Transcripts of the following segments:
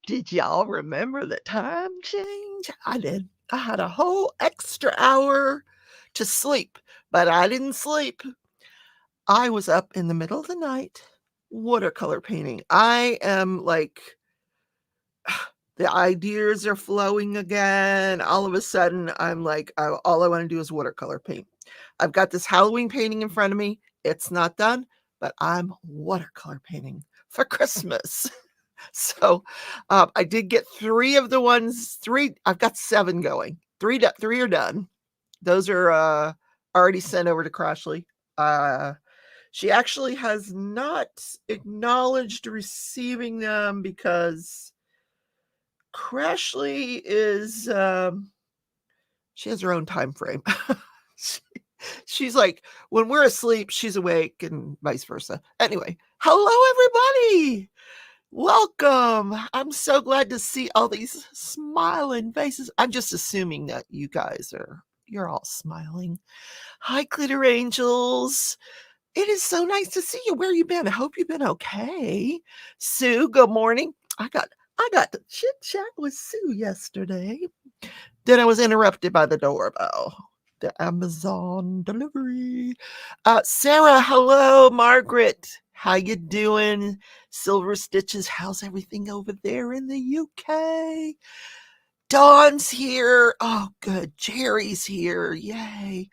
Did y'all remember the time change? I did. I had a whole extra hour to sleep, but I didn't sleep. I was up in the middle of the night watercolor painting. I am like, the ideas are flowing again. All of a sudden, I'm like, all I want to do is watercolor paint. I've got this Halloween painting in front of me. It's not done, but I'm watercolor painting for Christmas. So I did get three. I've got 7 going. Three are done. Those are already sent over to Crashley. She actually has not acknowledged receiving them because Crashley is she has her own time frame. She's like, when we're asleep, she's awake, and vice versa. Anyway, hello everybody. Welcome. I'm so glad to see all these smiling faces. I'm just assuming that you're all smiling. Hi, Glitter Angels. It is so nice to see you. Where you been? I hope you've been okay. Sue, good morning. I got to chit chat with Sue yesterday. Then I was interrupted by the doorbell. The Amazon delivery. Sarah, hello. Margaret, how you doing? Silver Stitches, how's everything over there in the UK? Dawn's here. Oh, good. Jerry's here. Yay.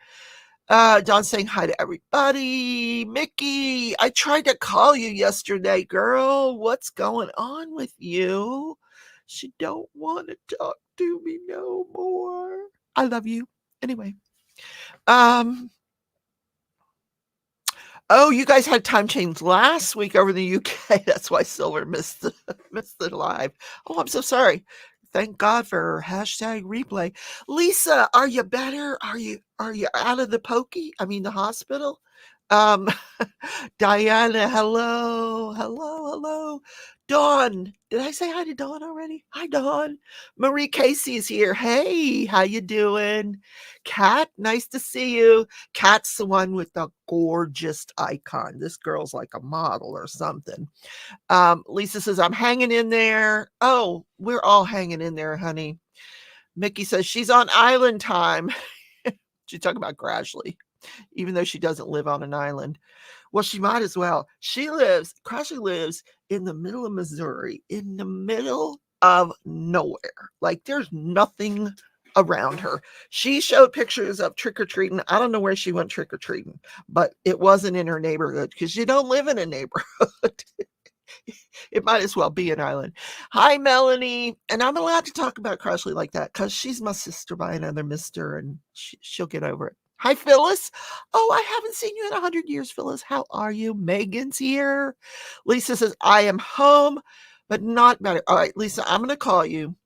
Dawn's saying hi to everybody. Mickey, I tried to call you yesterday, girl. What's going on with you? She don't want to talk to me no more. I love you. Anyway. Oh, you guys had time change last week over in the UK. That's why Silver missed the live. Oh, I'm so sorry. Thank God for hashtag replay. Lisa, are you better? Are you out of the pokey? I mean the hospital? Um, Diana, hello, hello, hello. Dawn, did I say hi to Dawn already? Hi, Dawn. Marie Casey's here. Hey, how you doing? Kat, nice to see you. Kat's the one with the gorgeous icon. This girl's like a model or something. Lisa says, I'm hanging in there. Oh, we're all hanging in there, honey. Mickey says she's on island time. She's talking about Crashley, even though she doesn't live on an island. Well, she might as well. Crashley lives in the middle of Missouri, in the middle of nowhere. Like there's nothing around her. She showed pictures of trick or treating. I don't know where she went trick or treating, but it wasn't in her neighborhood because you don't live in a neighborhood. It might as well be an island. Hi, Melanie. And I'm allowed to talk about Crashley like that because she's my sister by another mister and she'll get over it. Hi, Phyllis. Oh, I haven't seen you in 100 years, Phyllis. How are you? Megan's here. Lisa says, I am home, but not better. All right, Lisa, I'm going to call you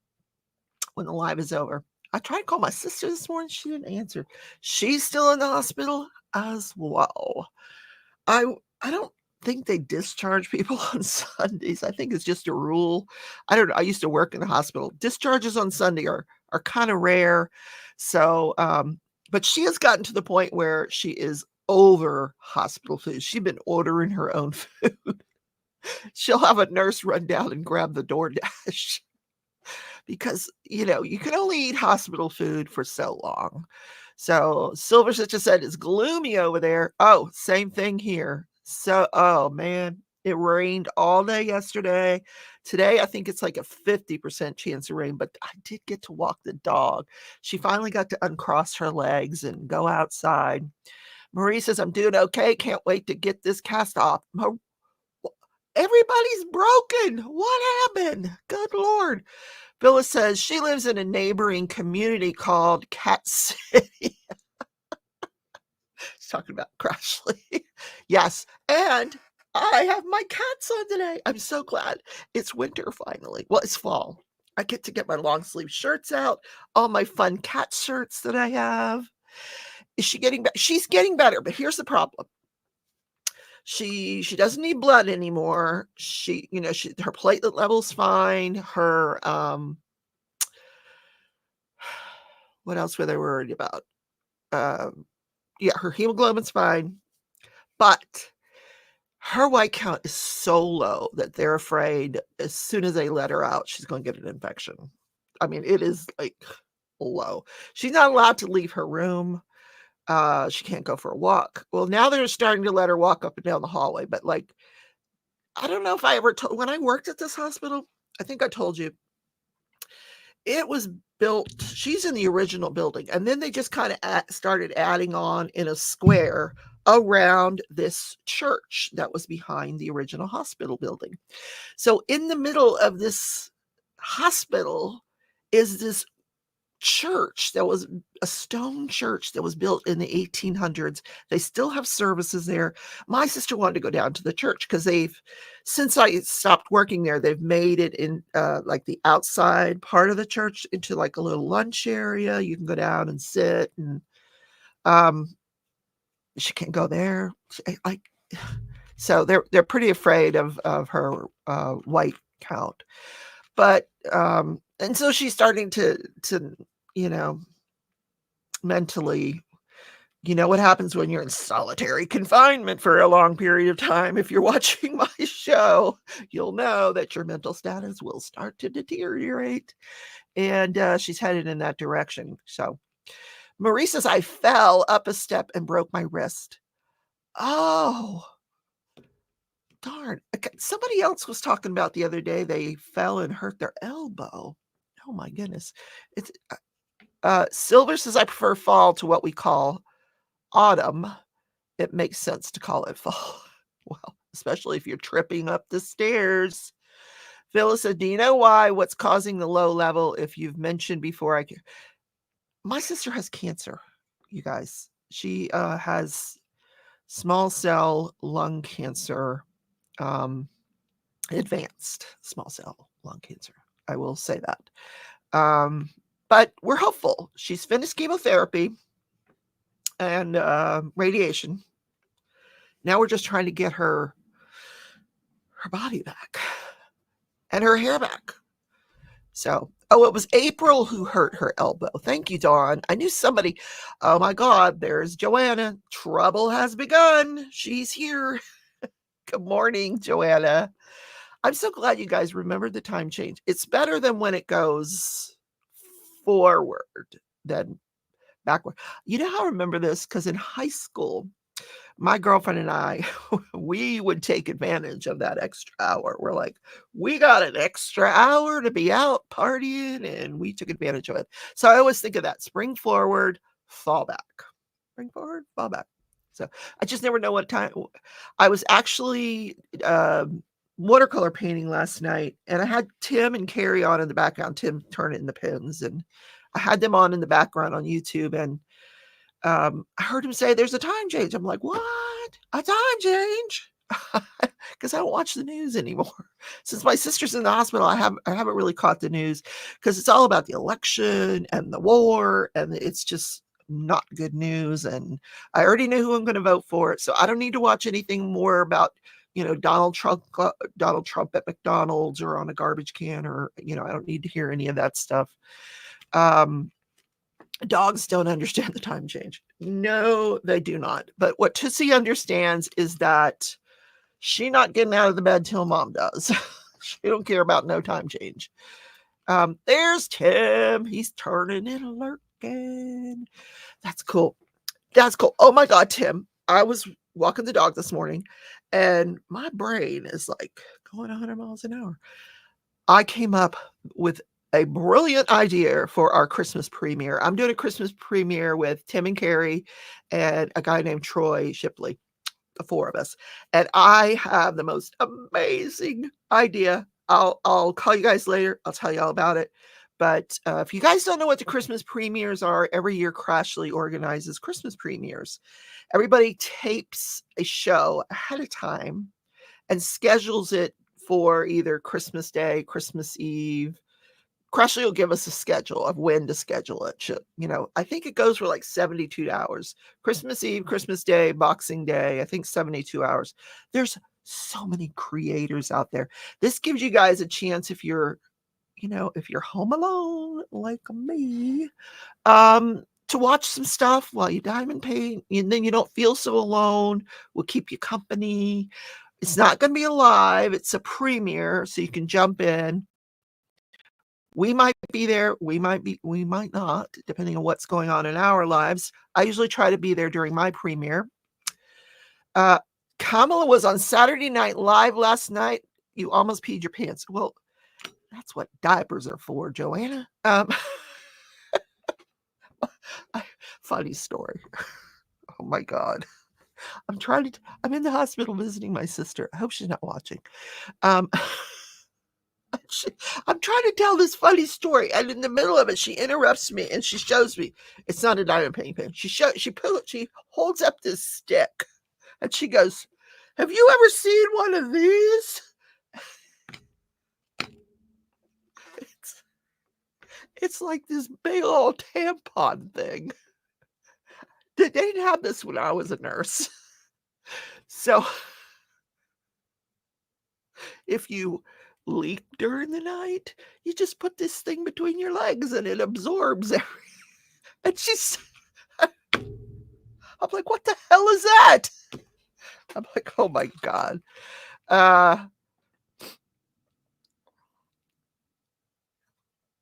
when the live is over. I tried to call my sister this morning. She didn't answer. She's still in the hospital as well. I don't think they discharge people on Sundays. I think it's just a rule. I don't know. I used to work in the hospital. Discharges on Sunday are kind of rare. So, but she has gotten to the point where she is over hospital food. She's been ordering her own food. She'll have a nurse run down and grab the DoorDash because, you can only eat hospital food for so long. So Silver just said it's gloomy over there. Oh, same thing here. So, oh man, it rained all day yesterday. Today, I think it's like a 50% chance of rain, but I did get to walk the dog. She finally got to uncross her legs and go outside. Marie says, I'm doing okay. Can't wait to get this cast off. Everybody's broken. What happened? Good Lord. Phyllis says she lives in a neighboring community called Cat City. She's talking about Crashley. Yes. And I have my cats on today. I'm so glad. It's winter finally. Well, it's fall. I get to get my long sleeve shirts out, all my fun cat shirts that I have. Is she getting better? She's getting better, but here's the problem. She doesn't need blood anymore. Her platelet level's fine. Her what else were they worried about? Her hemoglobin's fine, but her white count is so low that they're afraid as soon as they let her out, she's going to get an infection. I mean, it is like low. She's not allowed to leave her room. She can't go for a walk. Well, now they're starting to let her walk up and down the hallway, but like, I don't know if I ever told, when I worked at this hospital, I think I told you, it was built, she's in the original building, and then they just kind of started adding on in a square around this church that was behind the original hospital building. So in the middle of this hospital is this church that was a stone church that was built in the 1800s. They still have services there. My sister wanted to go down to the church because since I stopped working there, they've made it in like the outside part of the church into like a little lunch area. You can go down and sit, and she can't go there. Like, so they're pretty afraid of her white count. But and so she's starting to mentally, what happens when you're in solitary confinement for a long period of time. If you're watching my show, you'll know that your mental status will start to deteriorate, and she's headed in that direction. So Marie says, I fell up a step and broke my wrist. Oh, darn. Somebody else was talking about the other day, they fell and hurt their elbow. Oh my goodness. It's Silver says, I prefer fall to what we call autumn. It makes sense to call it fall. Well, especially if you're tripping up the stairs. Phyllis said, do you know what's causing the low level? If you've mentioned before, my sister has cancer, you guys. She has small cell lung cancer, advanced small cell lung cancer. I will say that. But we're hopeful. She's finished chemotherapy and radiation. Now we're just trying to get her body back and her hair back. So, it was April who hurt her elbow. Thank you, Dawn. I knew somebody. Oh my God, there's Joanna. Trouble has begun. She's here. Good morning, Joanna. I'm so glad you guys remembered the time change. It's better than when it goes forward than backward. You know how I remember this? Because in high school, my girlfriend and I, we would take advantage of that extra hour. We're like, we got an extra hour to be out partying, and we took advantage of it. So I always think of that: spring forward, fall back. Spring forward, fall back. So I just never know what time. I was actually watercolor painting last night, and I had Tim and Carrie on in the background. Tim turning the pins, and I had them on in the background on YouTube, and I heard him say there's a time change. I'm like, what? A time change? Because I don't watch the news anymore. Since my sister's in the hospital, I haven't really caught the news, because it's all about the election and the war, and it's just not good news. And I already know who I'm going to vote for, so I don't need to watch anything more about Donald Trump at McDonald's or on a garbage can, or I don't need to hear any of that stuff. Dogs don't understand the time change. No, they do not. But what Tussie understands is that she's not getting out of the bed till mom does. She don't care about no time change. There's Tim. He's turning and lurking. That's cool. That's cool. Oh my God, Tim. I was walking the dog this morning, and my brain is like going 100 miles an hour. I came up with a brilliant idea for our Christmas premiere. I'm doing a Christmas premiere with Tim and Carrie and a guy named Troy Shipley, the four of us. And I have the most amazing idea. I'll call you guys later. I'll tell you all about it. But if you guys don't know what the Christmas premieres are, every year Crashley organizes Christmas premieres. Everybody tapes a show ahead of time and schedules it for either Christmas Day, Christmas Eve. Crashley will give us a schedule of when to schedule it. I think it goes for like 72 hours. Christmas Eve, Christmas Day, Boxing Day, I think 72 hours. There's so many creators out there. This gives you guys a chance, if you're home alone like me, to watch some stuff while you diamond paint, and then you don't feel so alone. We'll keep you company. It's not going to be a live. It's a premiere, so you can jump in. We might be there. We might not, depending on what's going on in our lives. I usually try to be there during my premiere. Kamala was on Saturday Night Live last night. You almost peed your pants. Well, that's what diapers are for, Joanna. Funny story. Oh my God. I'm in the hospital visiting my sister. I hope she's not watching. I'm trying to tell this funny story, and in the middle of it, she interrupts me and she shows me it's not a diamond painting pen. She holds up this stick and she goes, "Have you ever seen one of these?" It's like this big old tampon thing. They didn't have this when I was a nurse. So if you leak during the night, you just put this thing between your legs and it absorbs everything. And I'm like, what the hell is that? I'm like, oh my God.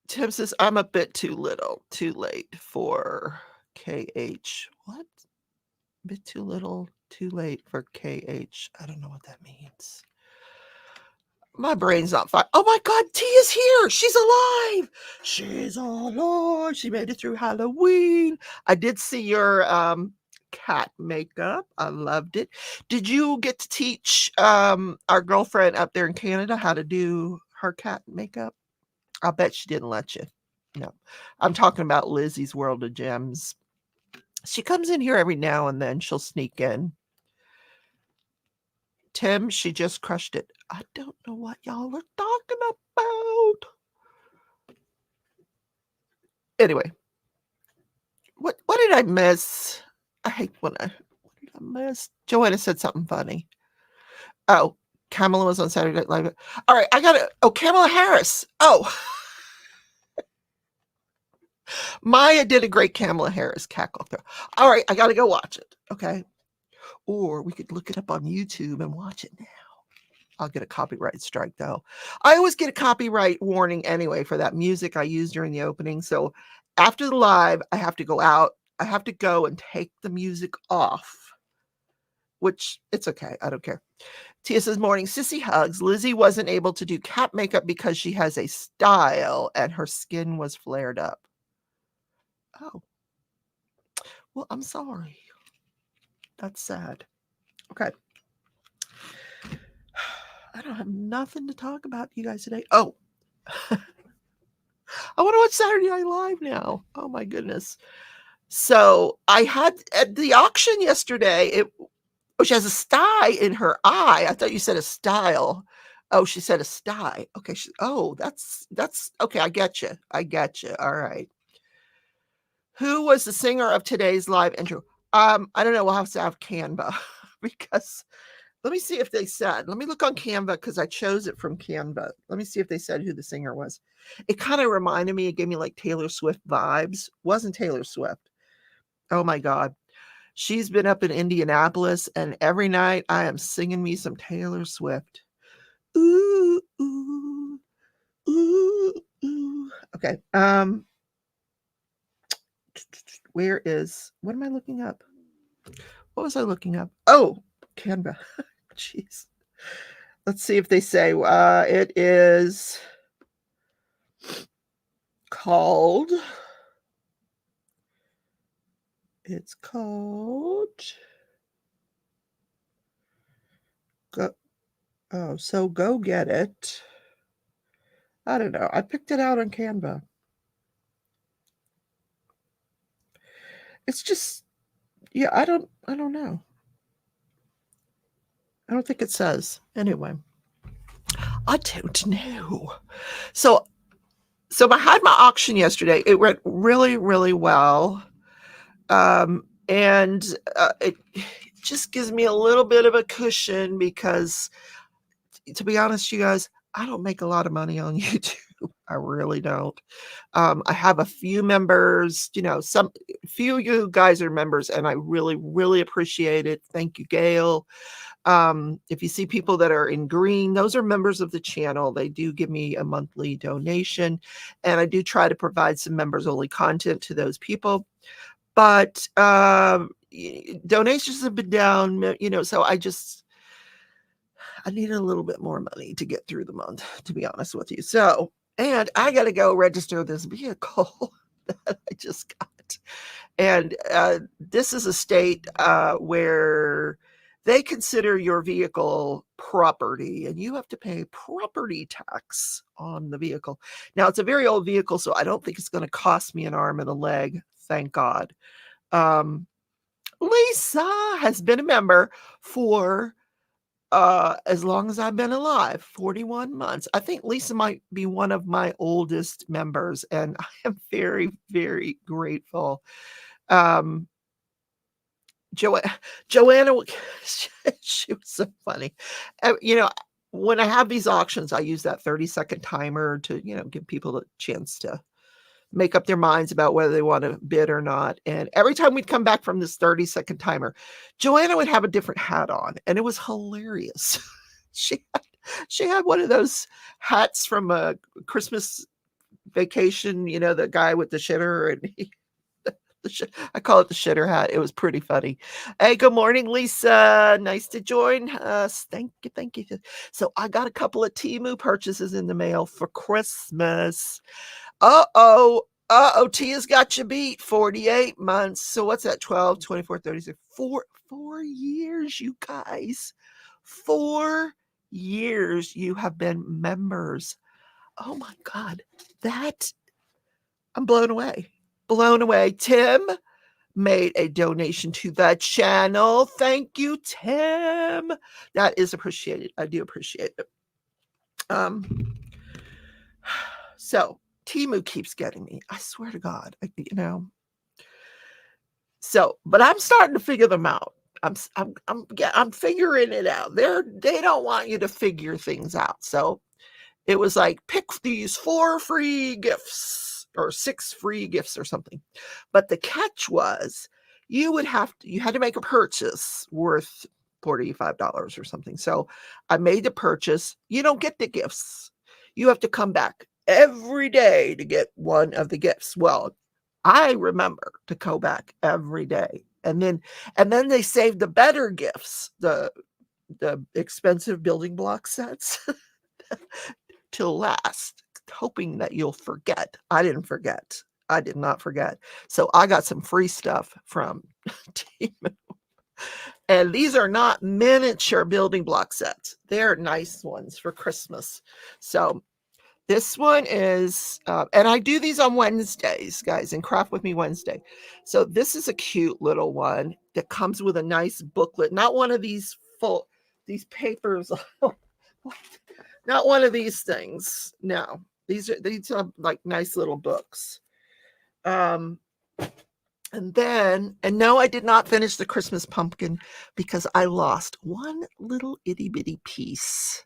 Tim says, I'm a bit too late for KH. What? A bit too little, too late for KH. I don't know what that means. My brain's not fine. Oh my God, T is here. She's alive. She's alive. She made it through Halloween. I did see your cat makeup. I loved it. Did you get to teach our girlfriend up there in Canada how to do her cat makeup? I'll bet she didn't let you. No. I'm talking about Lizzie's World of Gems. She comes in here every now and then. She'll sneak in. Tim, she just crushed it. I don't know what y'all are talking about. Anyway, what did I miss? I hate what did I miss? Joanna said something funny. Oh, Kamala was on Saturday Night Live. All right, I got it. Oh, Kamala Harris. Oh. Maya did a great Kamala Harris cackle throw. All right, I got to go watch it. Okay. Or we could look it up on YouTube and watch it now. I'll get a copyright strike, though. I always get a copyright warning anyway for that music I use during the opening. So after the live, I have to go out. I have to go and take the music off, which it's okay. I don't care. Tia says, morning, sissy hugs. Lizzie wasn't able to do cat makeup because she has a style and her skin was flared up. Oh. Well, I'm sorry. That's sad. Okay. I don't have nothing to talk about you guys today. Oh. I want to watch Saturday Night Live now. Oh my goodness. So I had at the auction yesterday, she has a sty in her eye. I thought you said a style. Oh, she said a sty. Okay. That's okay. I get you. All right. Who was the singer of today's live intro? I don't know. We'll have to have Canva because let me see if they said. Let me look on Canva because I chose it from Canva. Let me see if they said who the singer was. It kind of reminded me. It gave me like Taylor Swift vibes. Wasn't Taylor Swift. Oh my God. She's been up in Indianapolis and every night I am singing me some Taylor Swift. Ooh, ooh, ooh, ooh. Okay. What am I looking up? What was I looking up? Oh, Canva. Jeez. Let's see if they say it is called. It's called. So go get it. I don't know. I picked it out on Canva. It's just, yeah, I don't know. I don't think it says. Anyway, I don't know. So I had my auction yesterday. It went really, really well. And it just gives me a little bit of a cushion because, to be honest, you guys, I don't make a lot of money on YouTube. I really don't. I have a few members, few of you guys are members, and I really, really appreciate it. Thank you, Gail. If you see people that are in green, those are members of the channel. They do give me a monthly donation, and I do try to provide some members only content to those people. But donations have been down, so I needed a little bit more money to get through the month, to be honest with you. So, and I got to go register this vehicle that I just got. And this is a state where they consider your vehicle property, and you have to pay property tax on the vehicle. Now, it's a very old vehicle, so I don't think it's going to cost me an arm and a leg. Thank God. Lisa has been a member for as long as I've been alive, 41 months. I think Lisa might be one of my oldest members, and I am very, very grateful. Joanna, she was so funny. When I have these auctions, I use that 30-second timer to, give people a chance to make up their minds about whether they want to bid or not. And every time we'd come back from this 30-second timer, Joanna would have a different hat on, and it was hilarious. she had one of those hats from a Christmas Vacation, the guy with the shitter, and I call it the shitter hat. It was pretty funny. Hey, good morning, Lisa. Nice to join us. Thank you. So I got a couple of Temu purchases in the mail for Christmas. Tia's got you beat. 48 months. So what's that? 12, 24, 36, 4 years, you guys. 4 years you have been members. Oh my God. I'm blown away. Tim made a donation to the channel. Thank you, Tim. That is appreciated. I do appreciate it. So Temu keeps getting me. I swear to God, So, but I'm starting to figure them out. I'm figuring it out. They don't want you to figure things out. So it was like, pick these 4 free gifts or 6 free gifts or something. But the catch was you had to make a purchase worth $45 or something. So I made the purchase. You don't get the gifts. You have to come back every day to get one of the gifts. Well, I remember to go back every day. And then they saved the better gifts, the expensive building block sets till last, hoping that you'll forget. I didn't forget. I did not forget. So I got some free stuff from Temu. And these are not miniature building block sets. They're nice ones for Christmas. So this one is, and I do these on Wednesdays, guys, in Craft With Me Wednesday. So this is a cute little one that comes with a nice booklet. Not one of these these papers. Not one of these things. No, these are like nice little books. And no, I did not finish the Christmas pumpkin because I lost one little itty bitty piece.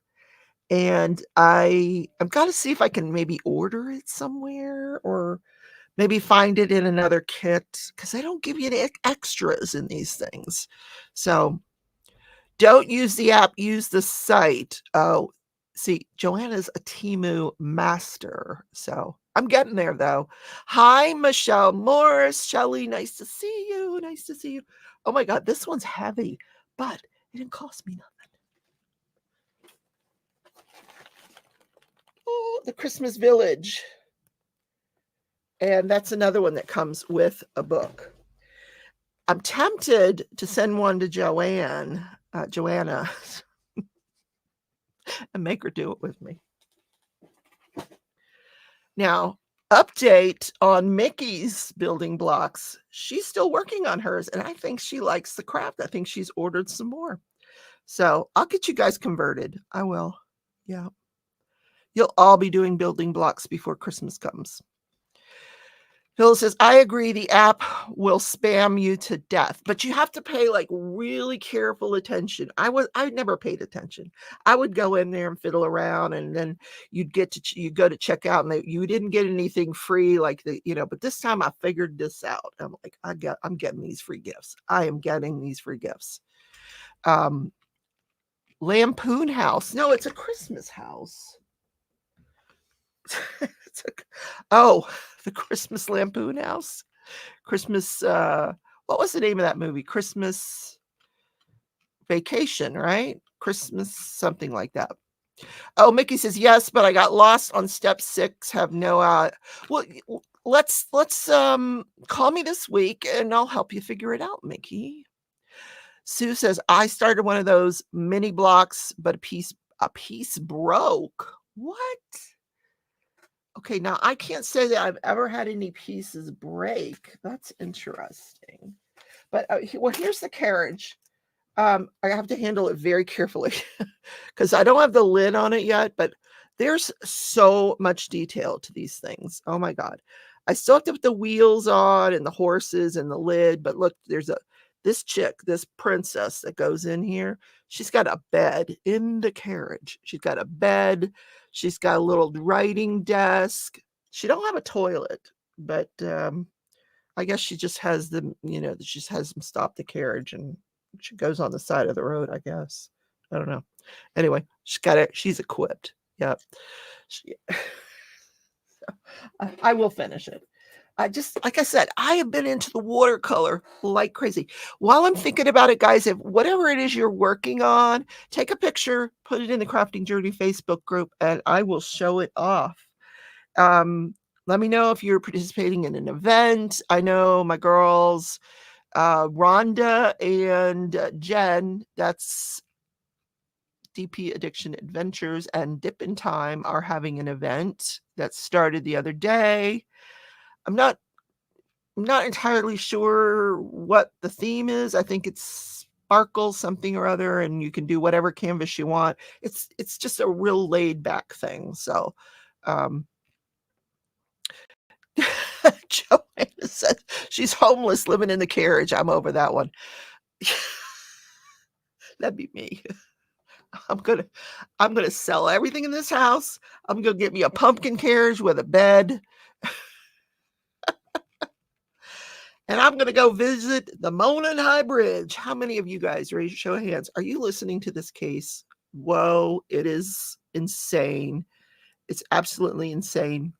And I've got to see if I can maybe order it somewhere or maybe find it in another kit, because they don't give you any extras in these things. So don't use the app, use the site. Oh, see, Joanna's a Temu master. So I'm getting there, though. Hi, Michelle Morris. Shelly, nice to see you. Nice to see you. Oh, my God, this one's heavy, but it didn't cost me nothing. Oh, the Christmas Village. And that's another one that comes with a book. I'm tempted to send one to Joanna, and make her do it with me. Now, update on Mickey's building blocks. She's still working on hers, and I think she likes the craft. I think she's ordered some more. So I'll get you guys converted. I will. Yeah. You'll all be doing building blocks before Christmas comes. Phil says, I agree the app will spam you to death, but you have to pay like really careful attention. I never paid attention. I would go in there and fiddle around, and then you go to check out, and you didn't get anything free like but this time I figured this out. I'm like, I'm getting these free gifts. I am getting these free gifts. Lampoon House. No, it's a Christmas house. The Christmas Lampoon House. Christmas, what was the name of that movie? Christmas Vacation, right? Christmas, something like that. Oh, Mickey says, yes, but I got lost on step 6. Have no, well, let's call me this week and I'll help you figure it out, Mickey. Sue says, I started one of those mini blocks, but a piece broke. What? Okay, now I can't say that I've ever had any pieces break. That's interesting. But here's the carriage. I have to handle it very carefully because I don't have the lid on it yet, but there's so much detail to these things. Oh my God. I still have to put the wheels on and the horses and the lid, but look, there's this princess that goes in here. She's got a bed in the carriage. She's got a bed. She's got a little writing desk. She don't have a toilet, but I guess she just has them, she just has them stop the carriage and she goes on the side of the road, I guess. I don't know. Anyway, she's equipped. Yep. I will finish it. Like I said, I have been into the watercolor like crazy. While I'm thinking about it, guys, if whatever it is you're working on, take a picture, put it in the Crafting Journey Facebook group, and I will show it off. Let me know if you're participating in an event. I know my girls, Rhonda and Jen, that's DP Addiction Adventures and Dip in Time, are having an event that started the other day. I'm not entirely sure what the theme is. I think it's sparkle something or other, and you can do whatever canvas you want. It's just a real laid back thing. So Joanna says she's homeless living in the carriage. I'm over that one. That'd be me. I'm gonna sell everything in this house. I'm gonna get me a pumpkin carriage with a bed. And I'm gonna go visit the Monon High Bridge. How many of you guys, raise your show of hands, are you listening to this case? Whoa, it is insane. It's absolutely insane.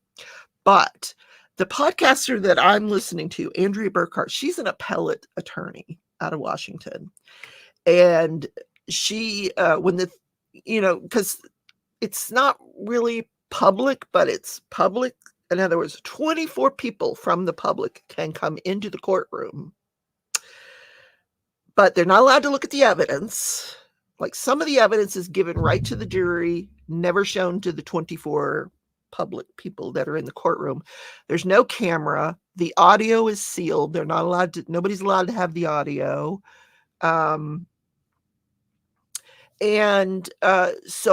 But the podcaster that I'm listening to, Andrea Burkhart, she's an appellate attorney out of Washington. And she, because it's not really public, but it's public. In other words, 24 people from the public can come into the courtroom, but they're not allowed to look at the evidence. Like, some of the evidence is given right to the jury, never shown to the 24 public people that are in the courtroom. There's no camera. The audio is sealed. Nobody's allowed to have the audio. So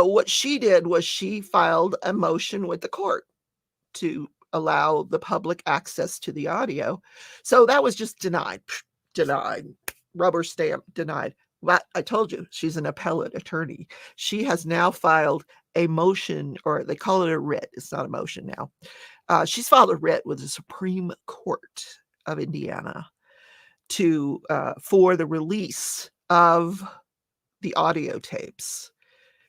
what she did was she filed a motion with the court to allow the public access to the audio. So that was just denied, rubber stamp, denied. But I told you, she's an appellate attorney. She has now filed a motion, or they call it a writ. It's not a motion now. She's filed a writ with the Supreme Court of Indiana for the release of the audio tapes,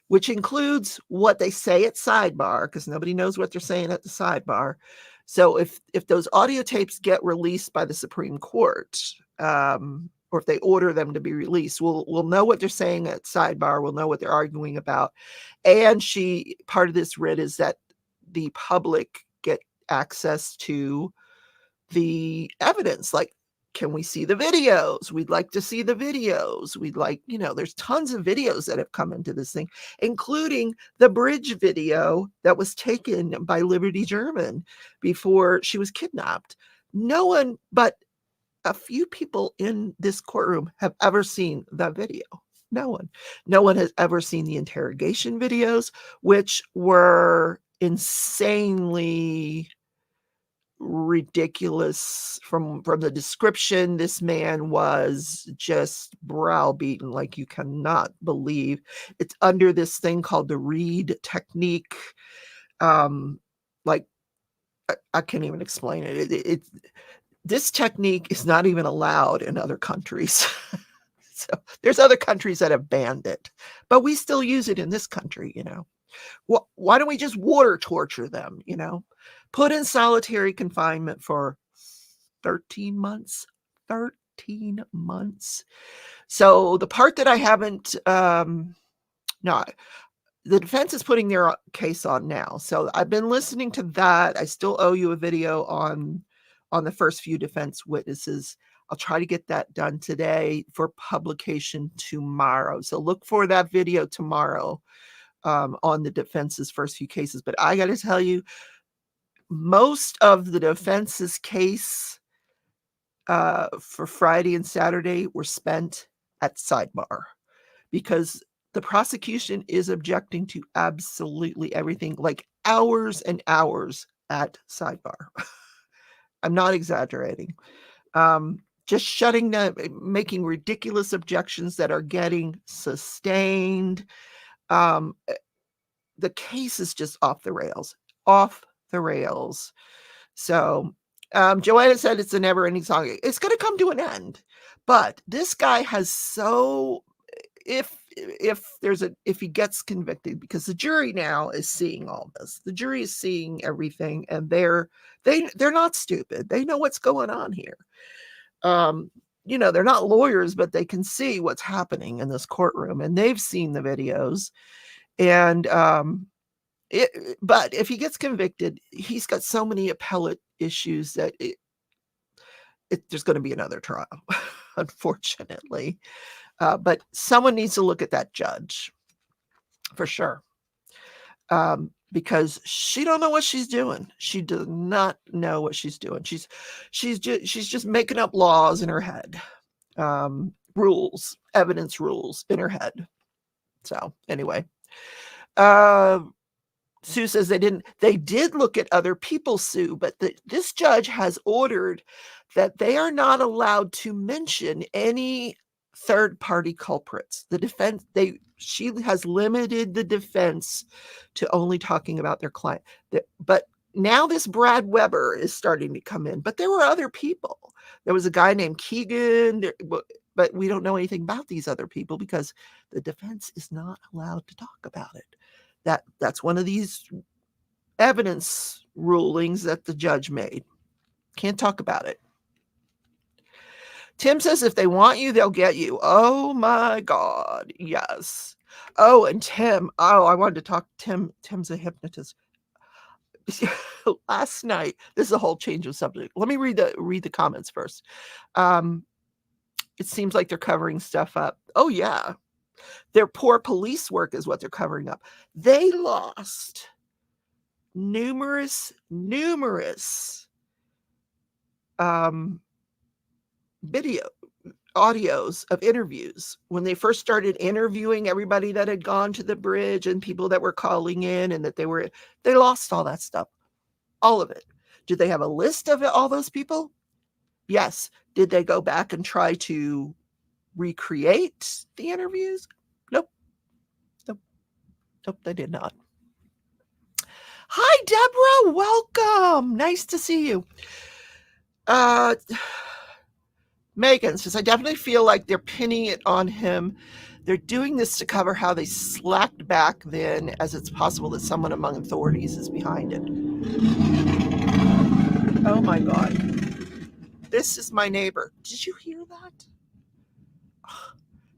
which includes what they say at sidebar, because nobody knows what they're saying at the sidebar. So if those audio tapes get released by the Supreme Court, or if they order them to be released, we'll know what they're saying at sidebar. We'll know what they're arguing about. And part of this writ is that the public get access to the evidence. Like, can we see the videos? We'd like to see the videos. There's tons of videos that have come into this thing, including the bridge video that was taken by Liberty German before she was kidnapped. No one but a few people in this courtroom have ever seen that video. No one has ever seen the interrogation videos, which were insanely ridiculous. From the description, this man was just browbeaten like you cannot believe. It's under this thing called the read technique. Like I can't even explain it. This technique is not even allowed in other countries. So there's other countries that have banned it, but we still use it in this country, why don't we just water torture them, put in solitary confinement for 13 months. 13 months. So the part that I haven't, no, the defense is putting their case on now. So I've been listening to that. I still owe you a video on the first few defense witnesses. I'll try to get that done today for publication tomorrow. So look for that video tomorrow on the defense's first few cases. But I got to tell you, most of the defense's case for Friday and Saturday were spent at sidebar because the prosecution is objecting to absolutely everything, like hours and hours at sidebar. I'm not exaggerating. Just shutting down, making ridiculous objections that are getting sustained. The case is just off the rails. So Joanna said it's a never-ending song. It's going to come to an end. But this guy has if he gets convicted, because the jury now is seeing all this. The jury is seeing everything, and they're not stupid. They know what's going on here. They're not lawyers, but they can see what's happening in this courtroom, and they've seen the videos. And but if he gets convicted, he's got so many appellate issues that there's going to be another trial, unfortunately. But someone needs to look at that judge for sure. Because she don't know what she's doing. She does not know what she's doing. She's just making up laws in her head, evidence rules in her head. So anyway, Sue says they did look at other people, Sue, but this judge has ordered that they are not allowed to mention any third-party culprits. The defense, she has limited the defense to only talking about their client. But now this Brad Weber is starting to come in, but there were other people. There was a guy named Keegan, but we don't know anything about these other people because the defense is not allowed to talk about it. That's one of these evidence rulings that the judge made. Can't talk about it. Tim says, if they want you, they'll get you. Oh my God. Yes. Oh, and Tim. Oh, I wanted to talk. Tim's a hypnotist. Last night, this is a whole change of subject. Let me read the comments first. It seems like they're covering stuff up. Oh yeah. Their poor police work is what they're covering up. They lost numerous audios of interviews when they first started interviewing everybody that had gone to the bridge and people that were calling in, and that they lost all that stuff, all of it. Did they have a list of all those people? Yes. Did they go back and try to recreate the interviews? Nope, they did not. Hi, Deborah. Welcome. Nice to see you. Megan says, I definitely feel like they're pinning it on him. They're doing this to cover how they slacked back then, as it's possible that someone among authorities is behind it. Oh my God. This is my neighbor. Did you hear that?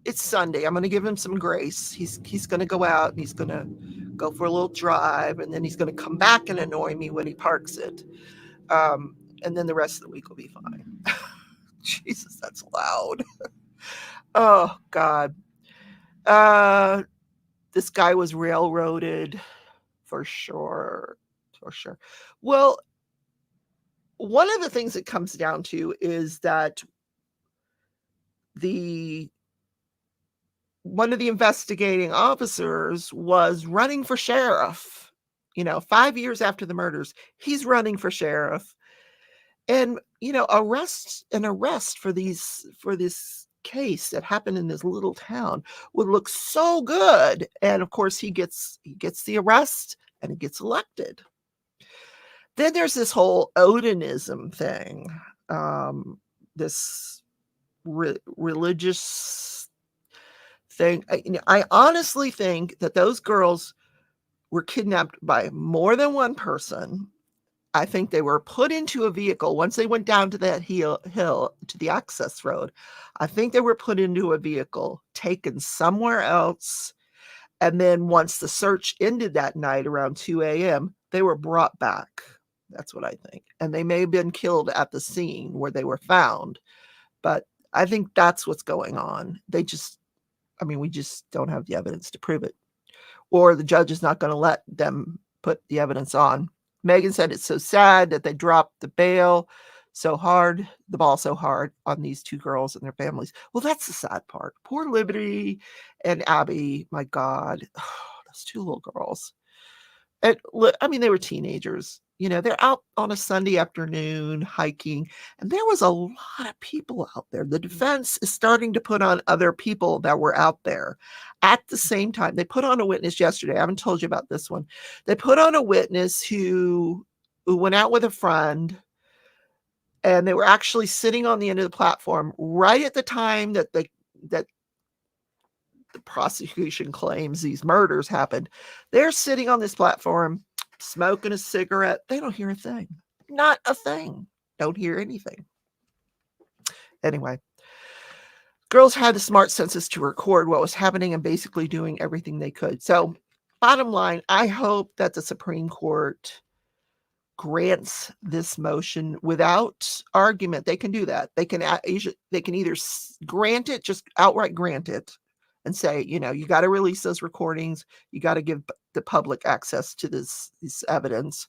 It's Sunday. I'm going to give him some grace. He's going to go out and he's going to go for a little drive, and then he's going to come back and annoy me when he parks it. And then the rest of the week will be fine. Jesus, that's loud. Oh, God. This guy was railroaded for sure. Well, one of the things it comes down to is that one of the investigating officers was running for sheriff, 5 years after the murders. He's running for sheriff. And, an arrest for this case that happened in this little town would look so good. And of course he gets the arrest and he gets elected. Then there's this whole Odinism thing. This religious thing. I honestly think that those girls were kidnapped by more than one person. I think they were put into a vehicle once they went down to that hill to the access road. I think they were put into a vehicle, taken somewhere else, and then once the search ended that night around 2 a.m., they were brought back. That's what I think. And they may have been killed at the scene where they were found, but I think that's what's going on. We just don't have the evidence to prove it. Or the judge is not going to let them put the evidence on. Megan said it's so sad that they dropped the ball so hard on these two girls and their families. Well, that's the sad part. Poor Liberty and Abby, my God, those two little girls. And they were teenagers. They're out on a Sunday afternoon hiking, and there was a lot of people out there. The defense is starting to put on other people that were out there at the same time. They put on a witness yesterday. I haven't told you about this one. They put on a witness who went out with a friend, and they were actually sitting on the end of the platform right at the time that the prosecution claims these murders happened. They're sitting on this platform, smoking a cigarette. They don't hear a thing. Not a thing. Don't hear anything. Anyway, girls had the smart senses to record what was happening and basically doing everything they could. So, bottom line, I hope that the Supreme Court grants this motion without argument. They can do that. They can either grant it, just outright grant it, and say, you got to release those recordings. You got to give the public access to this evidence,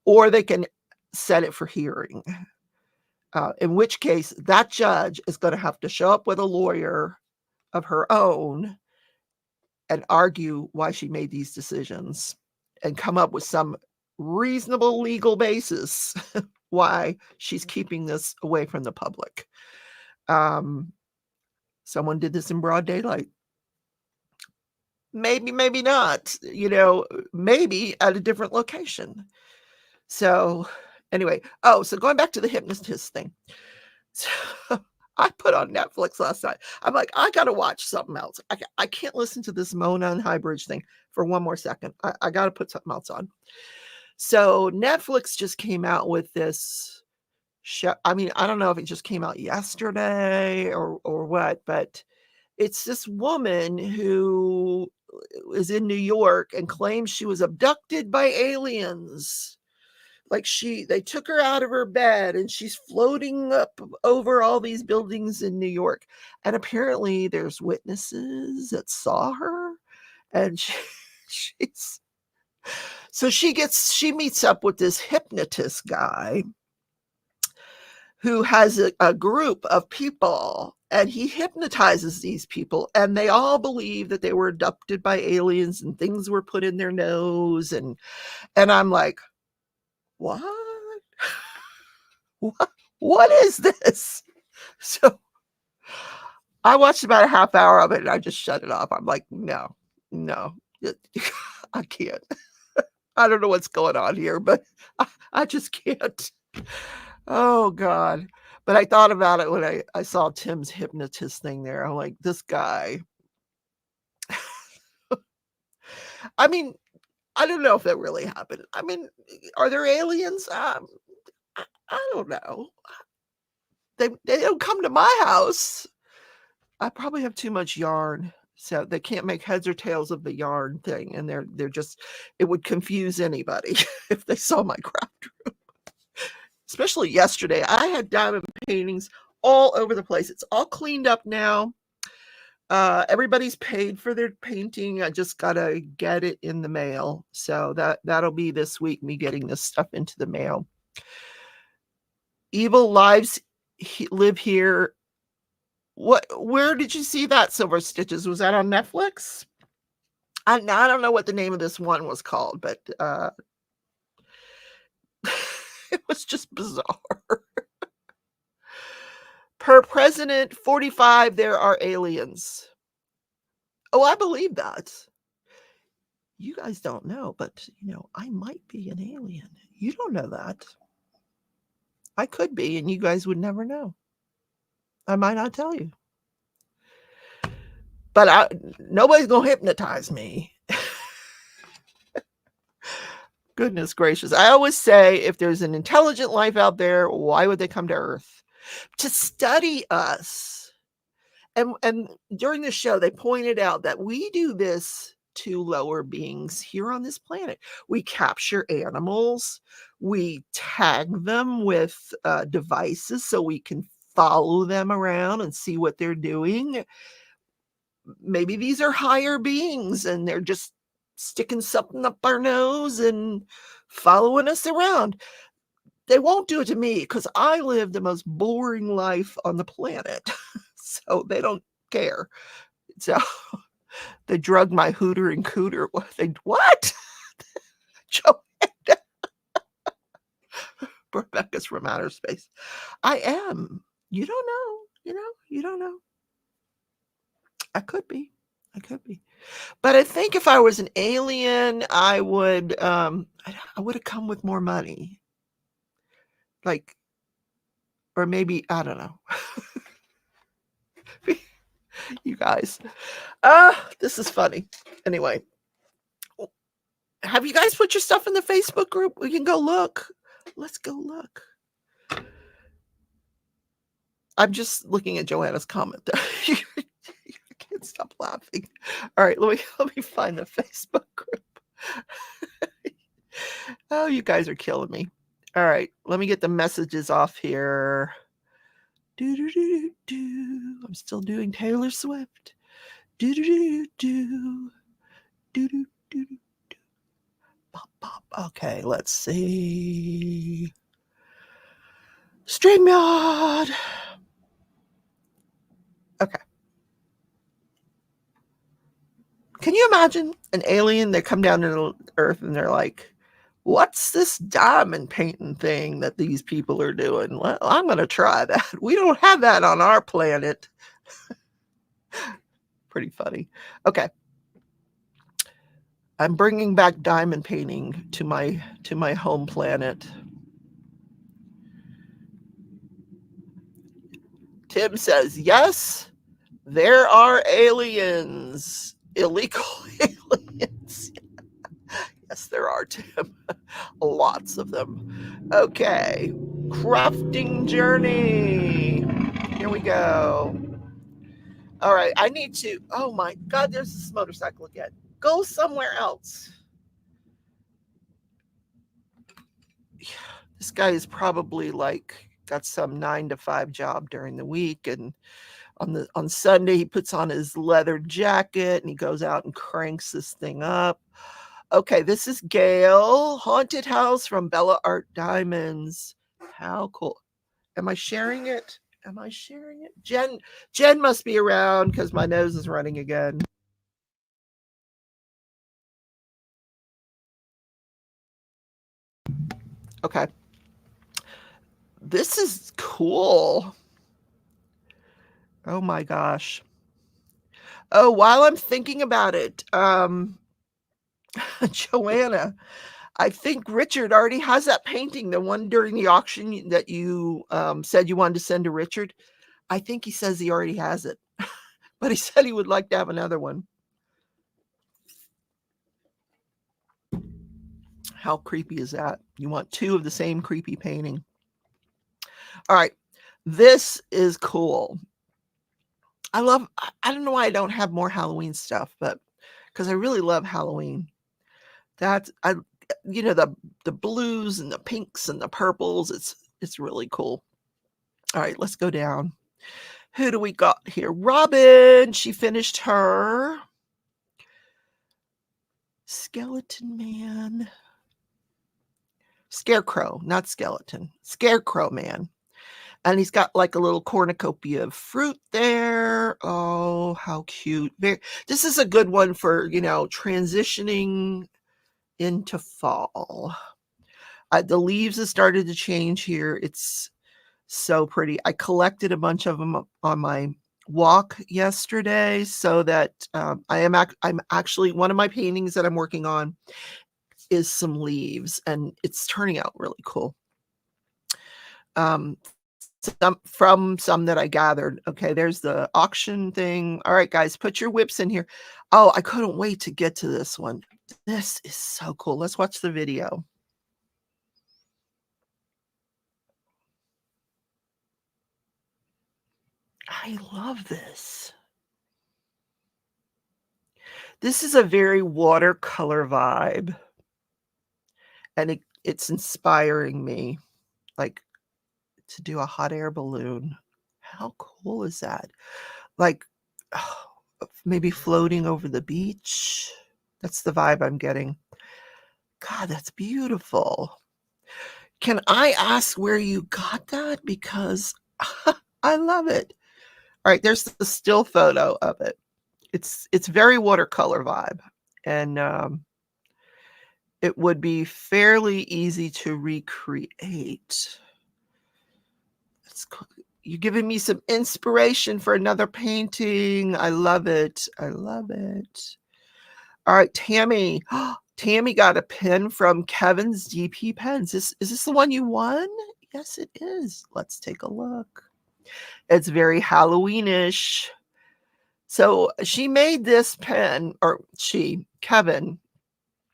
or they can set it for hearing. In which case, that judge is going to have to show up with a lawyer of her own and argue why she made these decisions and come up with some reasonable legal basis why she's keeping this away from the public. Someone did this in broad daylight. Maybe not, maybe at a different location. So anyway, so going back to the hypnotist thing. So I put on Netflix last night. I'm like, I got to watch something else. I can't listen to this Mona and Highbridge thing for one more second. I got to put something else on. So Netflix just came out with this show. I don't know if it just came out yesterday or what, but it's this woman who is in New York and claims she was abducted by aliens. Like they took her out of her bed and she's floating up over all these buildings in New York. And apparently there's witnesses that saw her, and she meets up with this hypnotist guy who has a group of people, and he hypnotizes these people, and they all believe that they were abducted by aliens and things were put in their nose. And I'm like, what? What is this? So I watched about a half hour of it and I just shut it off. I'm like, no, I can't. I don't know what's going on here, but I just can't. Oh, God. But I thought about it when I saw Tim's hypnotist thing there. I'm like, this guy. I don't know if that really happened. Are there aliens? I don't know. They don't come to my house. I probably have too much yarn, so they can't make heads or tails of the yarn thing. And they're just, it would confuse anybody if they saw my craft room. Especially yesterday, I had diamond paintings all over the place. It's all cleaned up now. Everybody's paid for their painting. I just gotta get it in the mail. So that'll be this week, me getting this stuff into the mail. Evil Lives Live Here. Where did you see that, Silver Stitches? Was that on Netflix? I don't know what the name of this one was called, but it was just bizarre. Per president 45, there are aliens. Oh, I believe that. You guys don't know, but, I might be an alien. You don't know that. I could be, and you guys would never know. I might not tell you. But nobody's going to hypnotize me. Goodness gracious. I always say, if there's an intelligent life out there, why would they come to Earth? To study us. And during the show, they pointed out that we do this to lower beings here on this planet. We capture animals. We tag them with devices so we can follow them around and see what they're doing. Maybe these are higher beings and they're just sticking something up our nose and following us around. They won't do it to me because I live the most boring life on the planet. So they don't care. So they drug my hooter and cooter. What? Joanna. Rebecca's from outer space. I am. You don't know. You don't know. I could be. But I think if I was an alien, I would have come with more money. Or maybe, I don't know. You guys. This is funny. Anyway. Have you guys put your stuff in the Facebook group? We can go look. Let's go look. I'm just looking at Joanna's comment. I can't stop laughing. All right, let me find the Facebook group. Oh, you guys are killing me. All right, let me get the messages off here. I'm still doing Taylor Swift. Pop, pop. Okay, let's see. StreamYard. Okay. Can you imagine an alien that come down to Earth and they're like, what's this diamond painting thing that these people are doing? Well, I'm going to try that. We don't have that on our planet. Pretty funny. Okay. I'm bringing back diamond painting to my home planet. Tim says, yes, there are aliens. Illegal aliens. Yes, there are, Tim. Lots of them. Okay. Crafting journey. Here we go. All right. I need to. Oh my God, there's this motorcycle again. Go somewhere else. This guy is probably got some 9-to-5 job during the week, and on Sunday he puts on his leather jacket and he goes out and cranks this thing up. Okay, this is Gail, haunted house from Bella Art Diamonds. How cool. Am I sharing it? Jen must be around because my nose is running again. Okay. This is cool. Oh my gosh. Oh, while I'm thinking about it, Joanna, I think Richard already has that painting, the one during the auction that you said you wanted to send to Richard. I think he says he already has it, but he said he would like to have another one. How creepy is that? You want two of the same creepy painting. All right. This is cool. I don't know why I don't have more Halloween stuff, but because I really love Halloween. The blues and the pinks and the purples, it's really cool. All right, let's go down. Who do we got here? Robin, she finished her Skeleton Man. Scarecrow, not skeleton. Scarecrow Man. And he's got like a little cornucopia of fruit there. Oh, how cute. This is a good one for, transitioning into fall. The leaves have started to change here. It's So pretty. I collected a bunch of them on my walk yesterday so that, I'm actually one of my paintings that I'm working on is some leaves, and it's turning out really cool. Um, some that I gathered. Okay, there's the auction thing. All right, guys, put your whips in here. Oh, I couldn't wait to get to this one. This is so cool. Let's watch the video. I love this. This is a very watercolor vibe, and it's inspiring me, like, to do a hot air balloon. How cool is that? Like, maybe floating over the beach. That's the vibe I'm getting. God, that's beautiful. Can I ask where you got that? Because I love it. All right, there's the still photo of it. It's very watercolor vibe, and, it would be fairly easy to recreate. That's cool. You're giving me some inspiration for another painting. I love it. I love it. All right, Tammy. Tammy got a pen from Kevin's DP Pens. Is this the one you won? Yes, it is. Let's take a look. It's very Halloweenish. So she made this pen, or Kevin.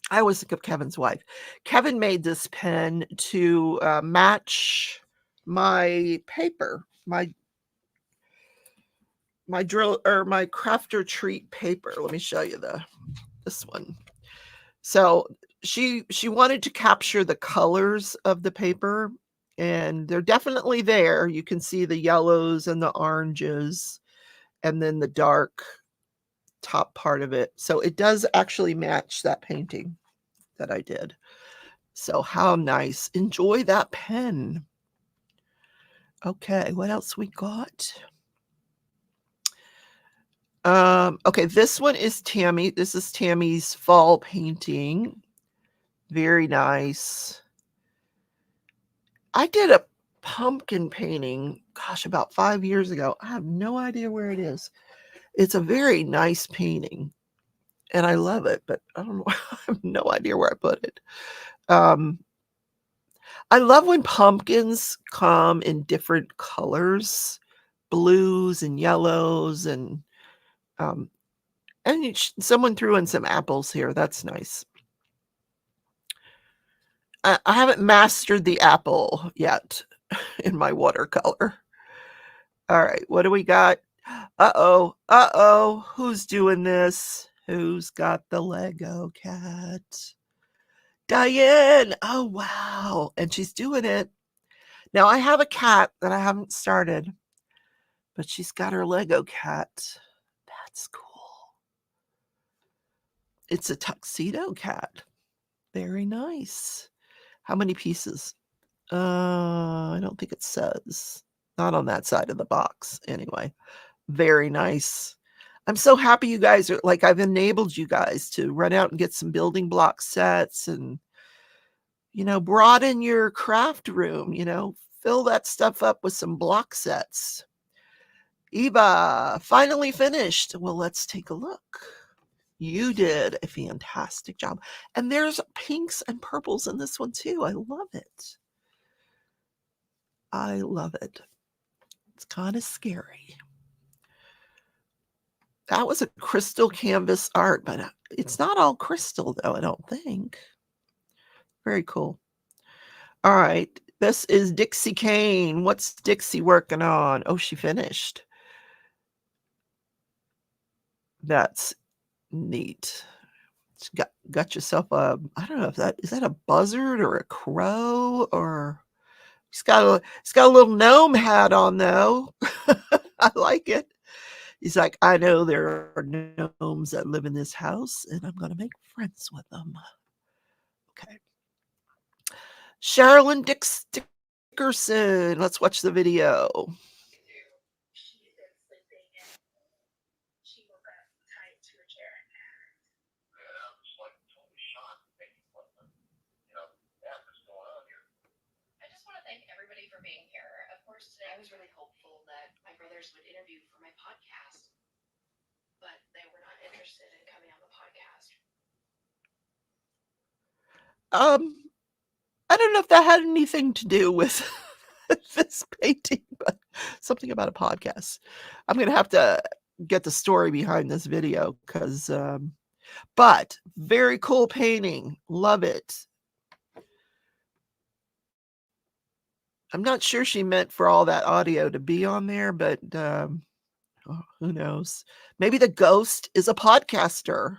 I always think of Kevin's wife. Kevin made this pen to match my paper, my drill or my crafter treat paper. Let me show you this one. So she wanted to capture the colors of the paper, and they're definitely there. You can see the yellows and the oranges, and then the dark top part of it. So it does actually match that painting that I did. So how nice. Enjoy that pen. Okay, what else we got? Okay, this one is Tammy. This is Tammy's fall painting. Very nice. I did a pumpkin painting, gosh, about 5 years ago. I have no idea where it is. It's a very nice painting, and I love it, but I don't know. I have no idea where I put it. I love when pumpkins come in different colors, blues and yellows, um, and someone threw in some apples here. That's nice. I haven't mastered the apple yet in my watercolor. All right, what do we got? Uh-oh, uh-oh, who's doing this? Who's got the Lego cat? Diane! Oh, wow, and she's doing it. Now, I have a cat that I haven't started, but she's got her Lego cat. That's cool. It's a tuxedo cat. Very nice. How many pieces? I don't think it says. Not on that side of the box, anyway. Very nice. I'm so happy you guys are like, I've enabled you guys to run out and get some building block sets and, broaden your craft room, fill that stuff up with some block sets. Eva, finally finished. Well, let's take a look. You did a fantastic job. And there's pinks and purples in this one too. I love it. I love it. It's kind of scary. That was a crystal canvas art, but it's not all crystal though, I don't think. Very cool. All right. This is Dixie Kane. What's Dixie working on? Oh, she finished. That's neat. Got yourself a, I don't know if is that a buzzard or a crow, or it's got a little gnome hat on though. I like it. He's like, I know there are gnomes that live in this house, and I'm gonna make friends with them. Okay. Sherilyn Dickerson. Let's watch the video. would interview for my podcast, but they were not interested in coming on the podcast. I don't know if that had anything to do with this painting, but something about a podcast. I'm gonna have to get the story behind this video because, but very cool painting. Love it. I'm not sure she meant for all that audio to be on there, but who knows? Maybe the ghost is a podcaster.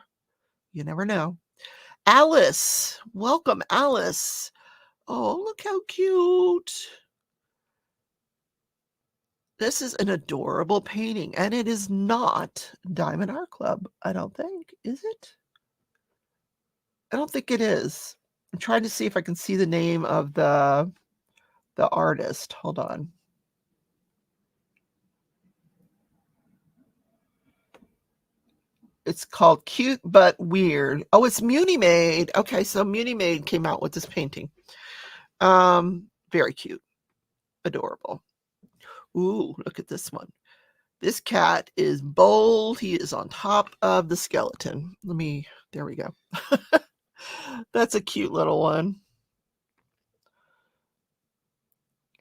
You never know. Alice, welcome, Alice. Oh, look how cute. This is an adorable painting, and it is not Diamond Art Club, I don't think. Is it? I don't think it is. I'm trying to see if I can see the name of the artist. Hold on. It's called Cute But Weird. Oh, it's Muni Made. Okay, so Muni Made came out with this painting. Very cute. Adorable. Ooh, look at this one. This cat is bold. He is on top of the skeleton. There we go. That's a cute little one.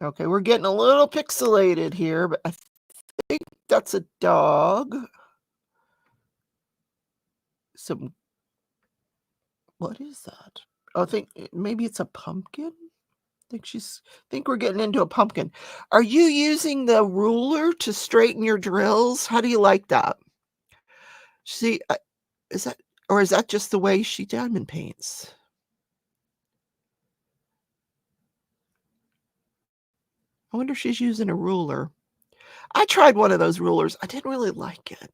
Okay, we're getting a little pixelated here, but I think that's a dog. What is that? I think maybe it's a pumpkin. I think we're getting into a pumpkin. Are you using the ruler to straighten your drills? How do you like that? See, is that just the way she diamond paints? I wonder if she's using a ruler. I tried one of those rulers. I didn't really like it.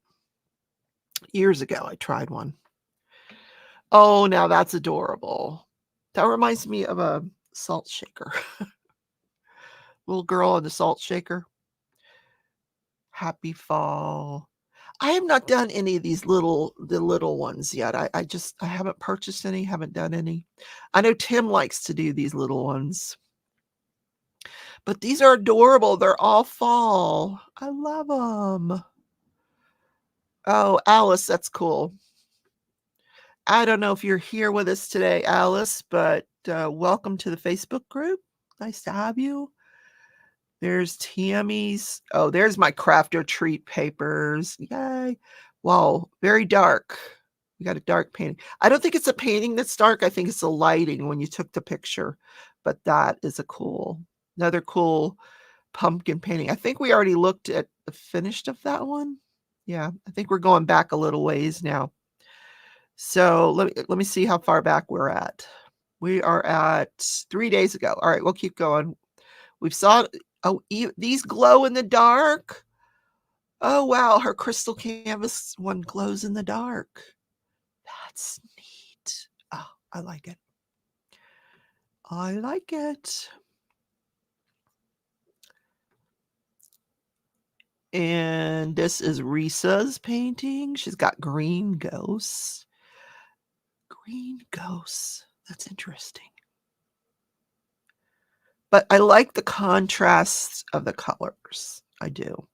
Years ago, I tried one. Oh, now that's adorable. That reminds me of a salt shaker. Little girl in the salt shaker. Happy fall. I have not done any of the little ones yet. I haven't purchased any, haven't done any. I know Tim likes to do these little ones. But these are adorable. They're all fall. I love them. Oh, Alice, that's cool. I don't know if you're here with us today, Alice, but welcome to the Facebook group. Nice to have you. There's Tammy's. Oh, there's my crafter treat papers. Yay. Wow, very dark. We got a dark painting. I don't think it's a painting that's dark. I think it's the lighting when you took the picture. But that is another cool pumpkin painting. I think we already looked at the finished of that one. Yeah, I think we're going back a little ways now. So let me see how far back we're at. We are at 3 days ago. All right, we'll keep going. We've saw, these glow in the dark. Oh, wow, her crystal canvas one glows in the dark. That's neat. Oh, I like it. I like it. And this is Risa's painting. She's got green ghosts. Green ghosts. That's interesting. But I like the contrast of the colors. I do.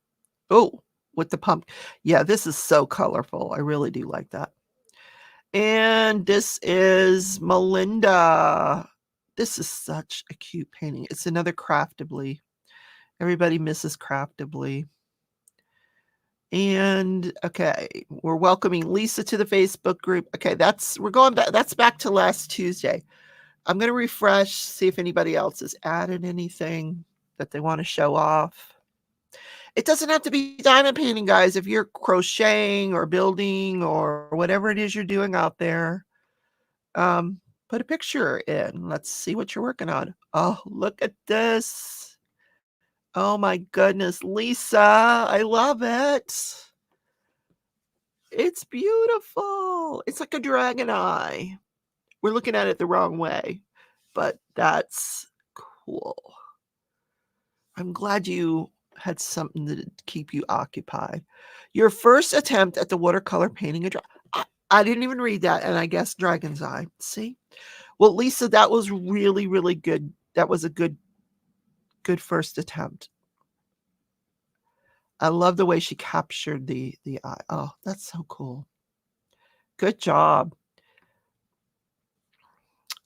Oh, with the pump. Yeah, this is so colorful. I really do like that. And this is Melinda. This is such a cute painting. It's another Craftably. Everybody misses Craftably. And okay, we're welcoming Lisa to the Facebook group. Okay, we're going back. That's back to last Tuesday. I'm going to refresh, see if anybody else has added anything that they want to show off. It doesn't have to be diamond painting, guys. If you're crocheting or building or whatever it is you're doing out there, put a picture in. Let's see what you're working on. Oh, look at this. Oh my goodness, Lisa, I love it. It's beautiful. It's like a dragon eye. We're looking at it the wrong way, but that's cool. I'm glad you had something to keep you occupied. Your first attempt at the watercolor painting a dragon. I didn't even read that, and I guess dragon's eye. See? Well, Lisa, that was really, really good. That was a good first attempt. I love the way she captured the eye. Oh, that's so cool. Good job.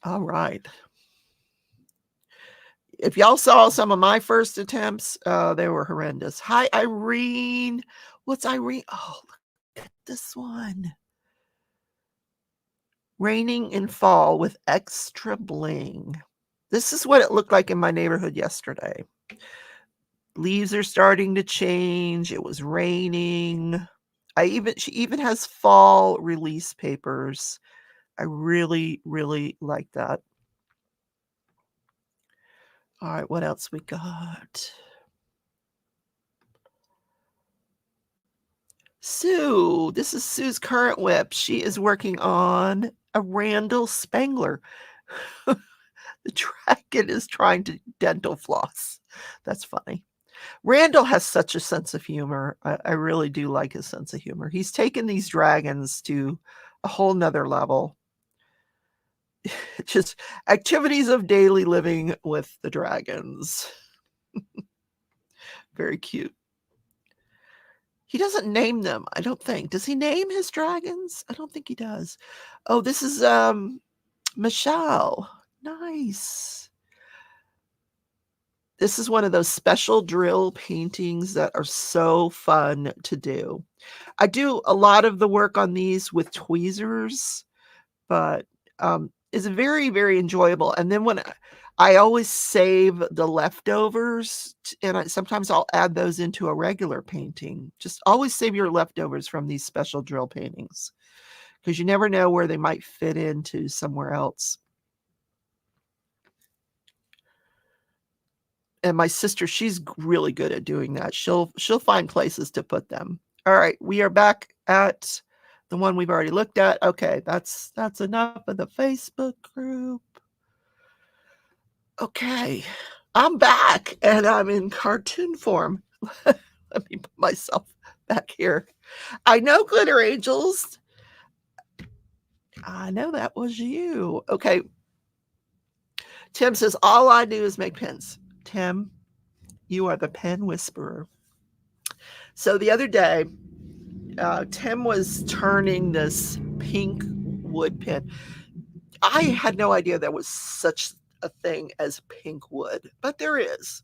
All right. If y'all saw some of my first attempts, they were horrendous. Hi, Irene. What's Irene? Oh, look at this one. Raining in fall with extra bling. This is what it looked like in my neighborhood yesterday. Leaves are starting to change. It was raining. She even has fall release papers. I really, really like that. All right, what else we got? Sue. This is Sue's current whip. She is working on a Randall Spangler. The dragon is trying to dental floss. That's funny. Randall has such a sense of humor. I really do like his sense of humor. He's taken these dragons to a whole nother level. Just activities of daily living with the dragons. Very cute. He doesn't name them, I don't think. Does he name his dragons? I don't think he does. Oh, this is Michelle. Nice. This is one of those special drill paintings that are so fun to do. I do a lot of the work on these with tweezers, but it's very, very enjoyable. And then when I always save the leftovers, and sometimes I'll add those into a regular painting. Just always save your leftovers from these special drill paintings, because you never know where they might fit into somewhere else. And my sister, she's really good at doing that. She'll find places to put them. All right, we are back at the one we've already looked at. Okay, that's enough of the Facebook group. Okay, I'm back and I'm in cartoon form. Let me put myself back here. I know, Glitter Angels. I know that was you. Okay. Tim says, all I do is make pins. Tim, you are the pen whisperer. So the other day, Tim was turning this pink wood pin. I had no idea there was such a thing as pink wood, but there is.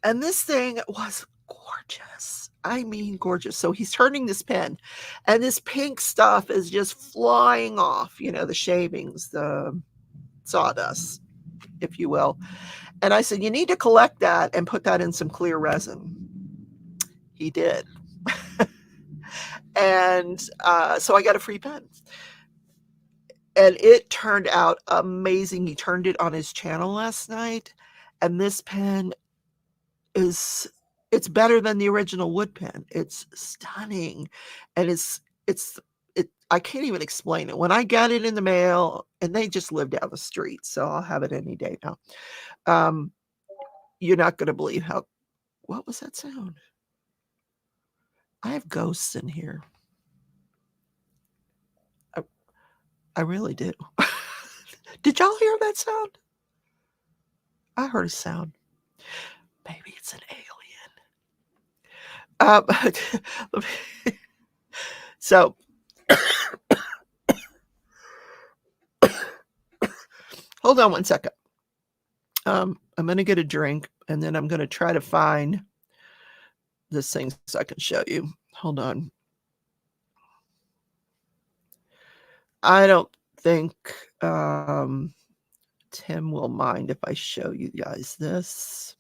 And this thing was gorgeous. I mean, gorgeous. So he's turning this pen, and this pink stuff is just flying off, the shavings, the sawdust, if you will. And I said, you need to collect that and put that in some clear resin. He did. And so I got a free pen. And it turned out amazing. He turned it on his channel last night. And this pen it's better than the original wood pen. It's stunning. And I can't even explain it. When I got it in the mail, and they just live down the street, so I'll have it any day now. You're not going to believe what was that sound? I have ghosts in here. I really do. Did y'all hear that sound? I heard a sound. Maybe it's an alien. So, hold on one second. I'm going to get a drink, and then I'm going to try to find this thing so I can show you. Hold on. I don't think Tim will mind if I show you guys this.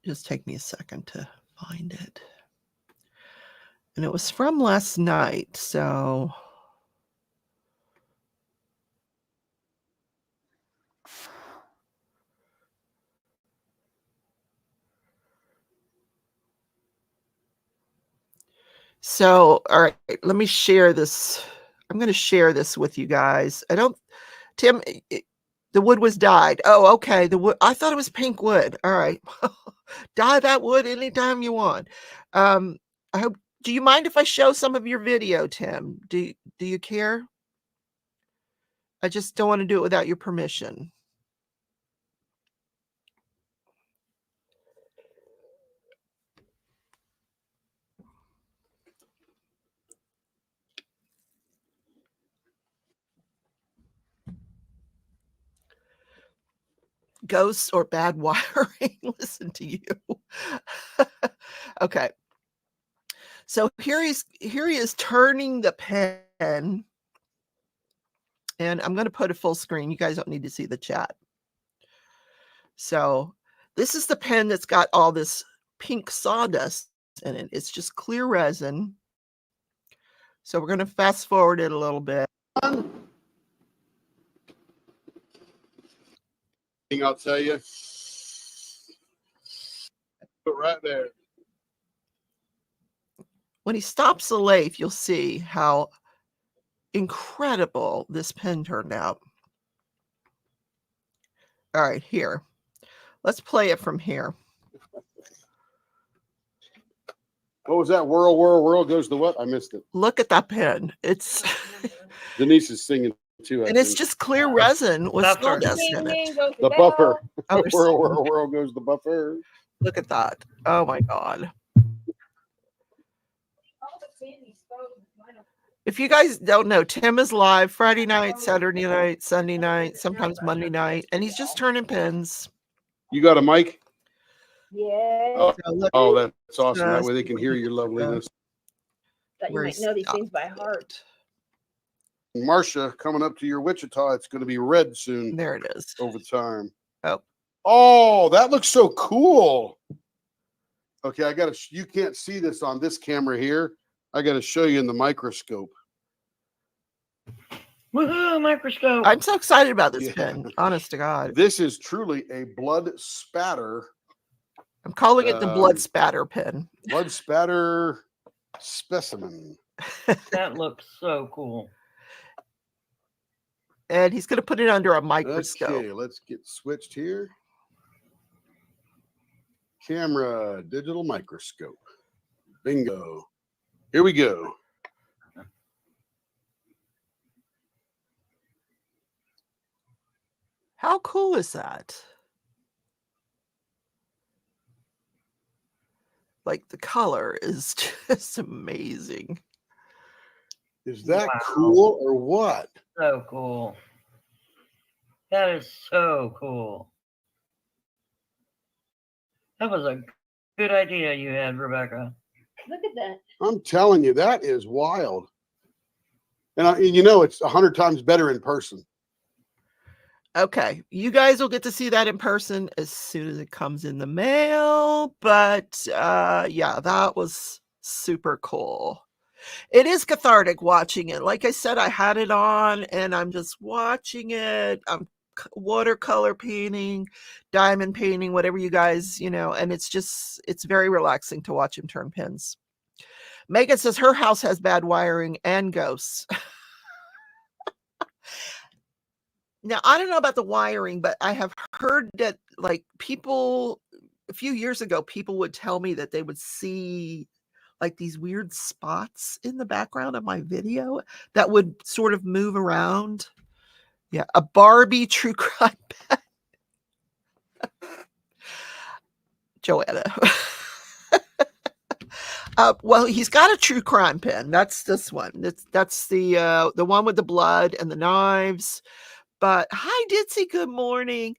Just take me a second to find it. And it was from last night, so all right, let me share this. I'm going to share this with you guys. Tim, the wood was dyed. Oh, okay. The wood. I thought it was pink wood. All right. Dye that wood anytime you want. I hope. Do you mind if I show some of your video, Tim? Do you care? I just don't want to do it without your permission. Ghosts or bad wiring? Listen to you. Okay. So here he is turning the pen. And I'm going to put a full screen. You guys don't need to see the chat. So this is the pen that's got all this pink sawdust in it. It's just clear resin. So we're going to fast forward it a little bit. I'll tell you. Put right there. When he stops the lathe, you'll see how incredible this pen turned out. All right, here. Let's play it from here. What was that? Whirl, whirl, whirl goes the what? I missed it. Look at that pen. It's Denise is singing too. And it's just clear resin with sawdust in it. The buffer. Oh, whirl, whirl, whirl goes the buffer. Look at that. Oh my God. If you guys don't know, Tim is live Friday night, Saturday night, Sunday night, sometimes Monday night, and he's just turning pins. You got a mic? Yeah. Oh, that's awesome. That way they can hear your loveliness. Thought you might know these things by heart. Marcia, coming up to your Wichita, it's going to be red soon. There it is. Over time. Oh, that looks so cool. Okay, I got to. You can't see this on this camera here. I got to show you in the microscope. Woohoo, microscope. I'm so excited about this pen. Honest to God. This is truly a blood spatter. I'm calling it the blood spatter pen. Blood spatter specimen. That looks so cool. And he's going to put it under a microscope. Okay, let's get switched here. Camera, digital microscope. Bingo. Here we go. How cool is that? Like the color is just amazing. Is that cool or what? So cool. That is so cool. That was a good idea you had, Rebecca. Look at that. I'm telling you, that is wild. And you know, it's 100 times better in person. Okay, you guys will get to see that in person as soon as it comes in the mail. But yeah, that was super cool. It is cathartic watching it. Like I said, I had it on and I'm just watching it. I'm watercolor painting, diamond painting, whatever you guys, and it's very relaxing to watch him turn pins. Megan says her house has bad wiring and ghosts. Now, I don't know about the wiring, but I have heard that like people a few years ago, people would tell me that they would see like these weird spots in the background of my video that would sort of move around. Yeah, a Barbie true crime pen. Joanna. Well, he's got a true crime pen. That's this one. That's the one with the blood and the knives. But hi, Ditzy, good morning.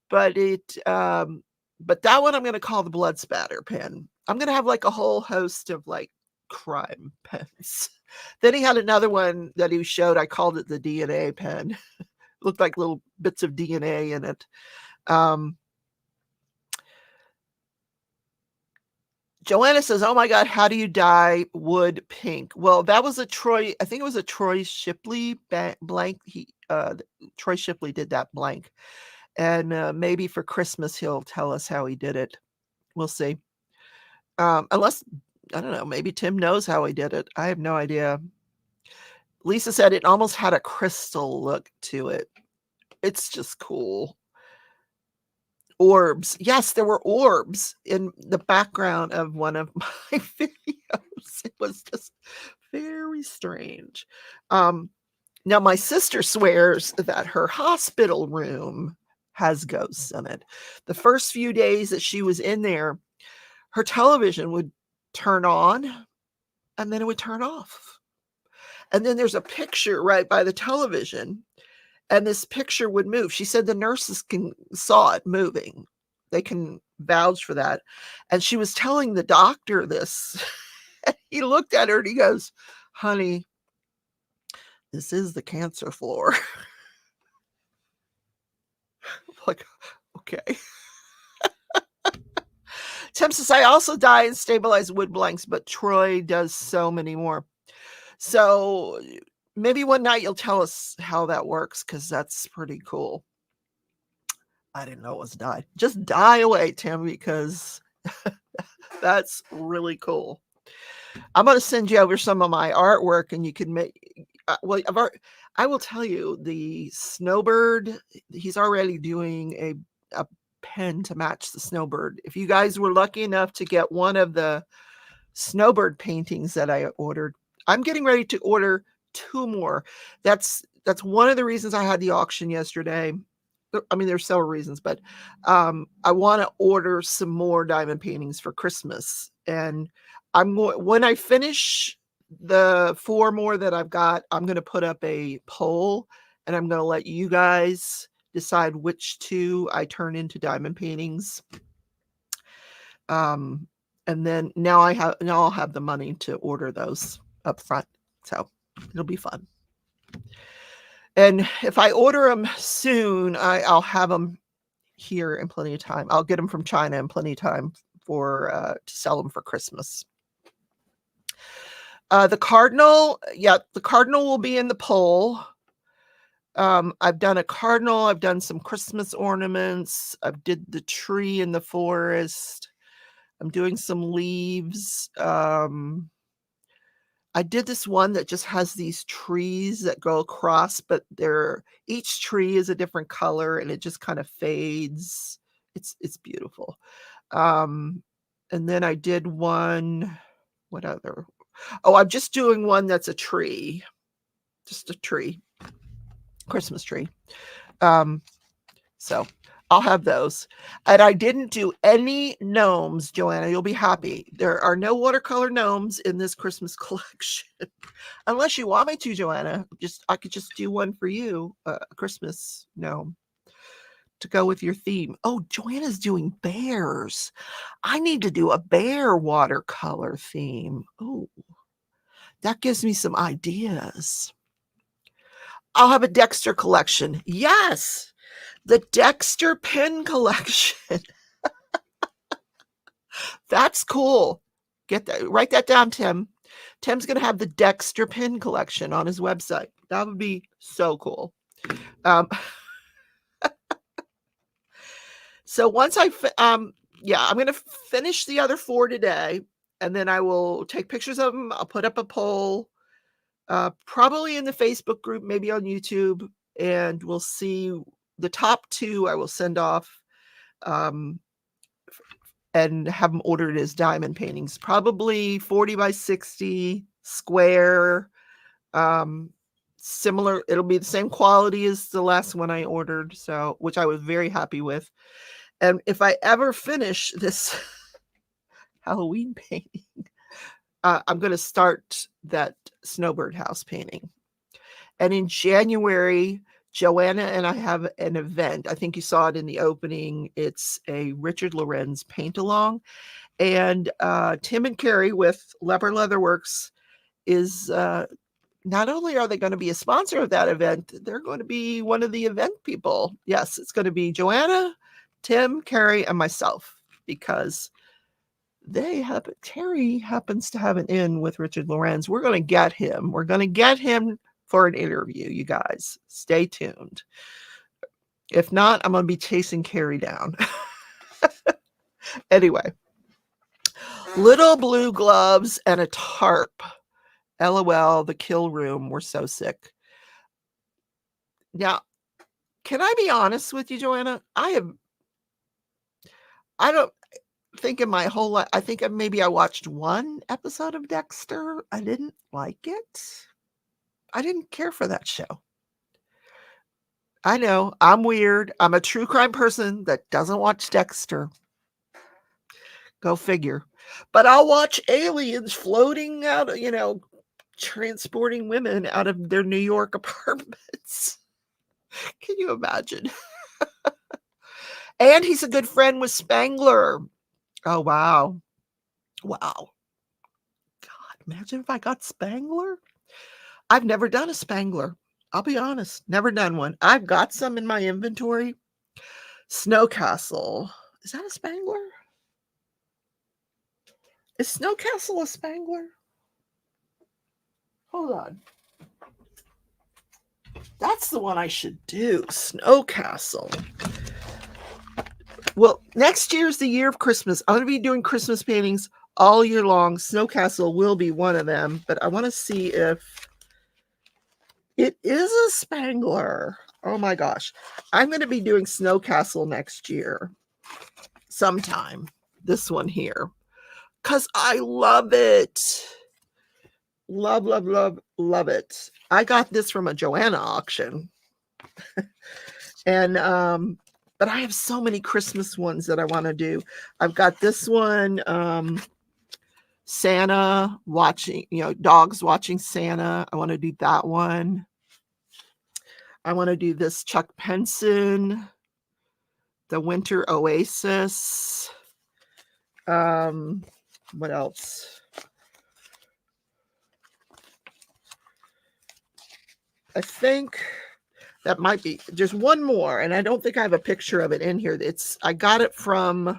But but that one I'm going to call the blood spatter pen. I'm going to have like a whole host of like crime pens. Then he had another one that he showed. I called it the DNA pen. Looked like little bits of DNA in it. Joanna says, oh my God, how do you dye wood pink? Well, that was I think it was a Troy Shipley blank. Troy Shipley did that blank. And maybe for Christmas, he'll tell us how he did it. We'll see. Unless, I don't know, maybe Tim knows how he did it. I have no idea. Lisa said it almost had a crystal look to it. It's just cool. Orbs. Yes, there were orbs in the background of one of my videos. It was just very strange. Now, my sister swears that her hospital room has ghosts in it. The first few days that she was in there, her television would turn on and then it would turn off. And then there's a picture right by the television, and this picture would move. She said the nurses saw it moving. They can vouch for that. And she was telling the doctor this. He looked at her and he goes, "Honey, this is the cancer floor." Like, okay. Tim says, I also dye and stabilize wood blanks, but Troy does so many more. So maybe one night you'll tell us how that works, because that's pretty cool. I didn't know it was dye. Just dye away, Tim, because that's really cool. I'm going to send you over some of my artwork, and you can make. Well, I will tell you, the snowbird. He's already doing a pen to match the snowbird. If you guys were lucky enough to get one of the snowbird paintings that I ordered, I'm getting ready to order 2 more. That's one of the reasons I had the auction yesterday. I mean, there's several reasons, but I want to order some more diamond paintings for Christmas. And when I finish the 4 more that I've got, I'm going to put up a poll, and I'm going to let you guys decide which 2 I turn into diamond paintings. And then now I'll have the money to order those up front. So it'll be fun. And if I order them soon, I'll have them here in plenty of time. I'll get them from China in plenty of time to sell them for Christmas. The cardinal will be in the poll. I've done a cardinal. I've done some Christmas ornaments. I've did the tree in the forest. I'm doing some leaves. I did this one that just has these trees that go across, but each tree is a different color and it just kind of fades. It's beautiful. And then I did one, what other? Oh, I'm just doing one that's a tree. Just a tree. Christmas tree. So I'll have those. And I didn't do any gnomes, Joanna. You'll be happy. There are no watercolor gnomes in this Christmas collection. Unless you want me to, Joanna. I could just do one for you, a Christmas gnome to go with your theme. Oh, Joanna's doing bears. I need to do a bear watercolor theme. Oh, that gives me some ideas. I'll have a Dexter collection. Yes. The Dexter pen collection. That's cool. Write that down, Tim. Tim's going to have the Dexter pen collection on his website. That would be so cool. So once I'm going to finish the other 4 today, and then I will take pictures of them. I'll put up a poll, probably in the Facebook group, maybe on YouTube, and we'll see. The top 2 I will send off and have them ordered as diamond paintings, probably 40 by 60 square, similar. It'll be the same quality as the last one I ordered, which I was very happy with. And if I ever finish this Halloween painting, I'm going to start that snowbird house painting. And in January, Joanna and I have an event. I think you saw it in the opening. It's a Richard Lorenz paint along. And Tim and Carrie with Leopard Leather Works is not only are they going to be a sponsor of that event, they're going to be one of the event people. Yes, it's going to be Joanna, Tim, Carrie, and myself, because Terry happens to have an in with Richard Lorenz. We're going to get him. We're going to get him for an interview, you guys. Stay tuned. If not, I'm going to be chasing Carrie down. Anyway, little blue gloves and a tarp. LOL, the kill room. We're so sick. Now, can I be honest with you, Joanna? I don't think in my whole life, I think maybe I watched 1 episode of Dexter. I didn't like it. I didn't care for that show. I know, I'm weird. I'm a true crime person that doesn't watch Dexter. Go figure. But I'll watch aliens floating out, transporting women out of their New York apartments. Can you imagine? And he's a good friend with Spangler. Oh, wow. Wow. God, imagine if I got Spangler. I've never done a Spangler. I'll be honest, never done one. I've got some in my inventory. Snow Castle. Is that a Spangler? Is Snow Castle a Spangler? Hold on. That's the one I should do. Snow Castle. Well, next year's the year of Christmas. I'm going to be doing Christmas paintings all year long. Snow Castle will be one of them, but I want to see if it is a Spangler. Oh my gosh. I'm going to be doing Snow Castle next year sometime. This one here. Because I love it. Love, love, love, love it. I got this from a Joanna auction. And, but I have so many Christmas ones that I want to do. I've got this one, Santa watching, dogs watching Santa. I want to do that one. I want to do this Chuck Penson, the Winter Oasis. What else? I think that might be, there's one more, and I don't think I have a picture of it in here. I got it from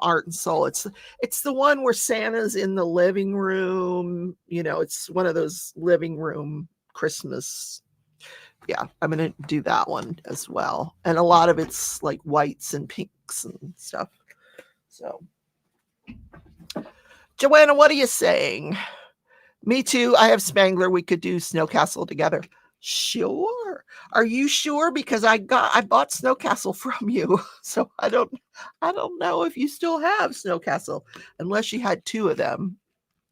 Art and Soul. It's the one where Santa's in the living room. It's one of those living room Christmas. Yeah, I'm going to do that one as well. And a lot of it's like whites and pinks and stuff. So, Joanna, what are you saying? Me too. I have Spangler. We could do Snow Castle together. Sure. Are you sure? Because I bought Snow Castle from you. So I don't know if you still have Snow Castle, unless you had two of them.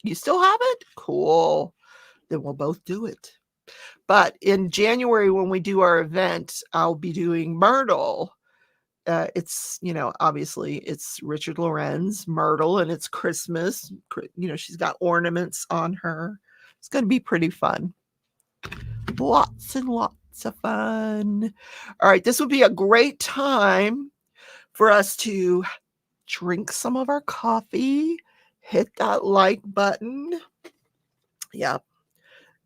You still have it? Cool. Then we'll both do it. But in January, when we do our event, I'll be doing Myrtle. It's, obviously it's Richard Lorenz, Myrtle, and it's Christmas. She's got ornaments on her. It's going to be pretty fun. Lots and lots of fun. All right, this would be a great time for us to drink some of our coffee, hit that like button. Yeah.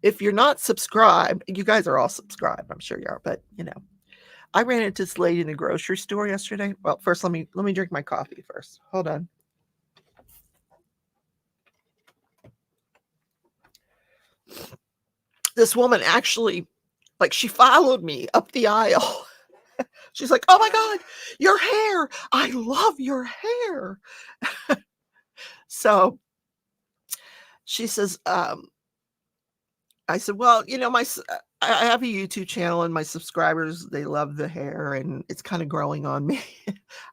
If you're not subscribed, you guys are all subscribed. I'm sure you are, but I ran into this lady in the grocery store yesterday. Well, first let me drink my coffee first. Hold on. This woman actually, she followed me up the aisle. She's like, "Oh my God, your hair. I love your hair." So she says, I said, "Well, I have a YouTube channel and my subscribers, they love the hair and it's kind of growing on me."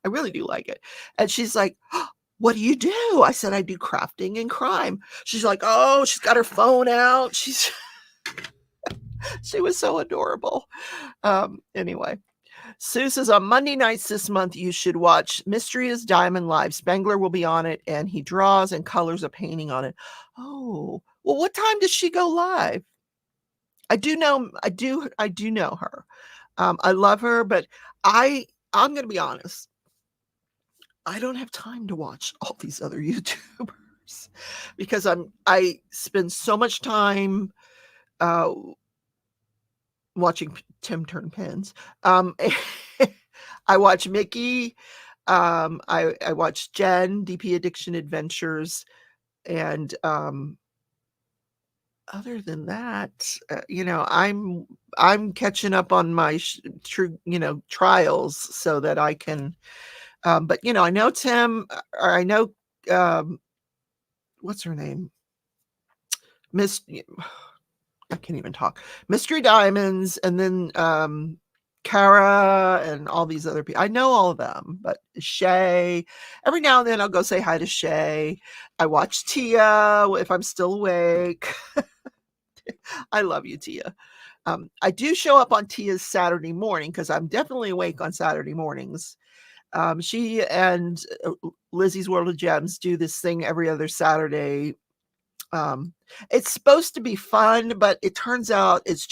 I really do like it. And she's like, "Oh, what do you do?" I said, "I do crafting and crime." She's like, "Oh," she's got her phone out. She was so adorable. Anyway, Sue says, on Monday nights this month, you should watch Mystery is Diamond Live. Spangler will be on it and he draws and colors a painting on it. Oh, well, what time does she go live? I do know her. I love her, but I'm going to be honest. I don't have time to watch all these other YouTubers because I spend so much time watching Tim turn pins. I watch Mickey. I watch Jen, DP Addiction Adventures, and other than that, I'm catching up on my trials so that I can. But I know Tim, or I know what's her name, Miss. I can't even talk. Mystery Diamonds, and then Kara and all these other people. I know all of them, but Shay, every now and then I'll go say hi to Shay. I watch Tia if I'm still awake. I love you, Tia. I do show up on Tia's Saturday morning because I'm definitely awake on Saturday mornings. She and Lizzie's World of Gems do this thing every other Saturday. It's supposed to be fun, but it turns out it's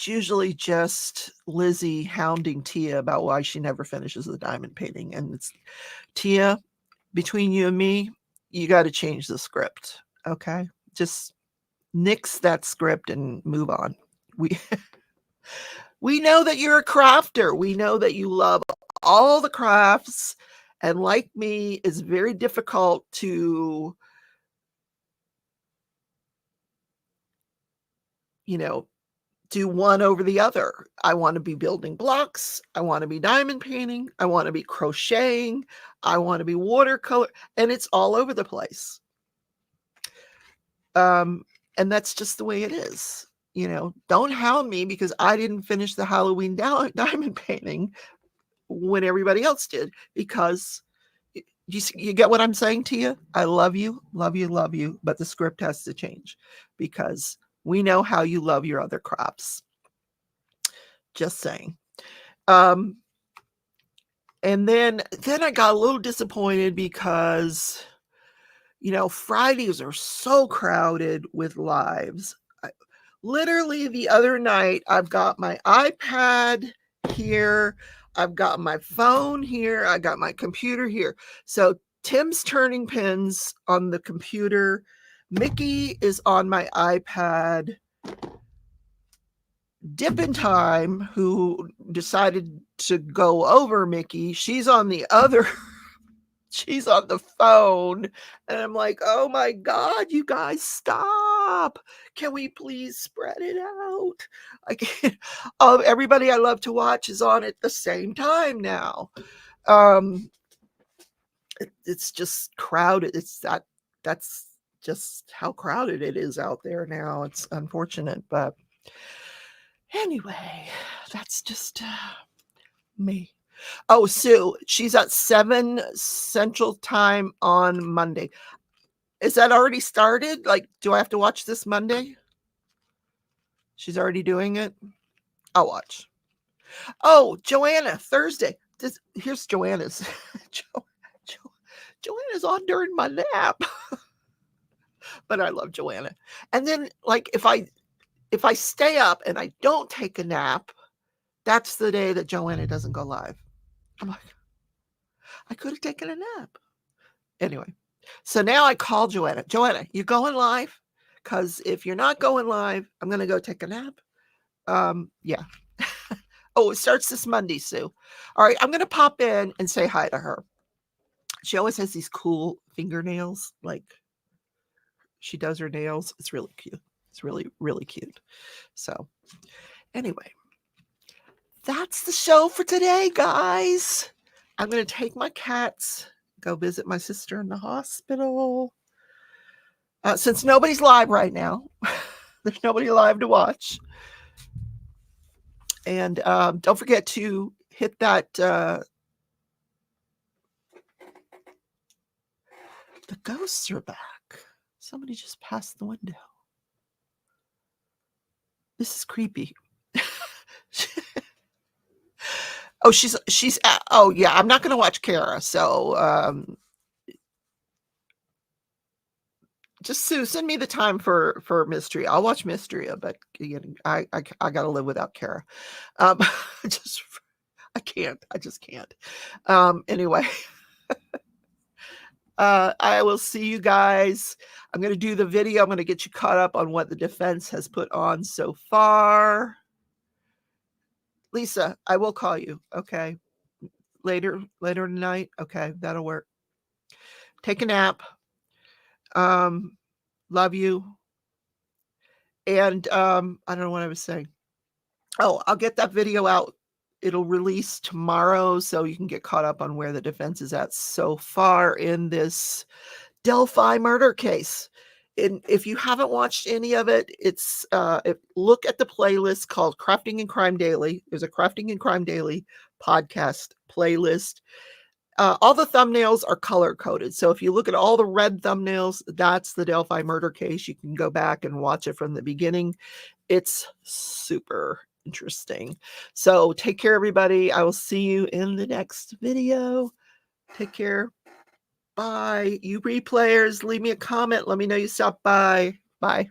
usually just Lizzie hounding Tia about why she never finishes the diamond painting. And it's Tia, between you and me, you got to change the script. Okay. Just nix that script and move on. We know that you're a crafter. We know that you love all the crafts. And like me, it's very difficult to, do one over the other. I want to be building blocks. I want to be diamond painting. I want to be crocheting. I want to be watercolor. And it's all over the place. And that's just the way it is. Don't hound me because I didn't finish the Halloween diamond painting when everybody else did, because you get what I'm saying, Tia? I love you, love you, love you, but the script has to change because we know how you love your other crops. Just saying. And then I got a little disappointed because, Fridays are so crowded with lives. Literally the other night, I've got my iPad here. I've got my phone here. I got my computer here. So Tim's turning pins on the computer. Mickey is on my iPad. Dippin' Time, who decided to go over Mickey, she's on the other. She's on the phone. And I'm like, oh my God, you guys stop. Can we please spread it out? I can't. Everybody I love to watch is on at the same time now. It's just crowded. That's just how crowded it is out there now. It's unfortunate, but anyway, that's just me. Oh, Sue, she's at 7 Central Time on Monday. Is that already started? Like, do I have to watch this Monday? She's already doing it? I'll watch. Oh, Joanna, Thursday. Here's Joanna's. Joanna's on during my nap. But I love Joanna. And then, like, if I stay up and I don't take a nap, that's the day that Joanna doesn't go live. I'm like, I could have taken a nap. Anyway, so now I call Joanna. Joanna, you going live? Because if you're not going live, I'm going to go take a nap. Yeah. Oh, it starts this Monday, Sue. All right, I'm going to pop in and say hi to her. She always has these cool fingernails. Like, she does her nails. It's really cute. It's really, really cute. So anyway, that's the show for today, guys. I'm going to take my cats, go visit my sister in the hospital. Since nobody's live right now, there's nobody live to watch. And don't forget to hit that. The ghosts are back. Somebody just passed the window. This is creepy. Oh, she's oh yeah, I'm not going to watch Kara. So just Sue, send me the time for Mystery. I'll watch Mystery, but I got to live without Kara. I can't. I just can't. Anyway, I will see you guys. I'm going to do the video. I'm going to get you caught up on what the defense has put on so far. Lisa, I will call you. Okay. Later tonight. Okay. That'll work. Take a nap. Love you. And I don't know what I was saying. Oh, I'll get that video out. It'll release tomorrow, so you can get caught up on where the defense is at so far in this Delphi murder case. And if you haven't watched any of it, it's look at the playlist called Crafting and Crime Daily. There's a Crafting and Crime Daily podcast playlist. All the thumbnails are color coded. So if you look at all the red thumbnails, that's the Delphi murder case. You can go back and watch it from the beginning. It's super interesting. So take care, everybody. I will see you in the next video. Take care. Bye. You replayers, leave me a comment. Let me know you stopped by. Bye.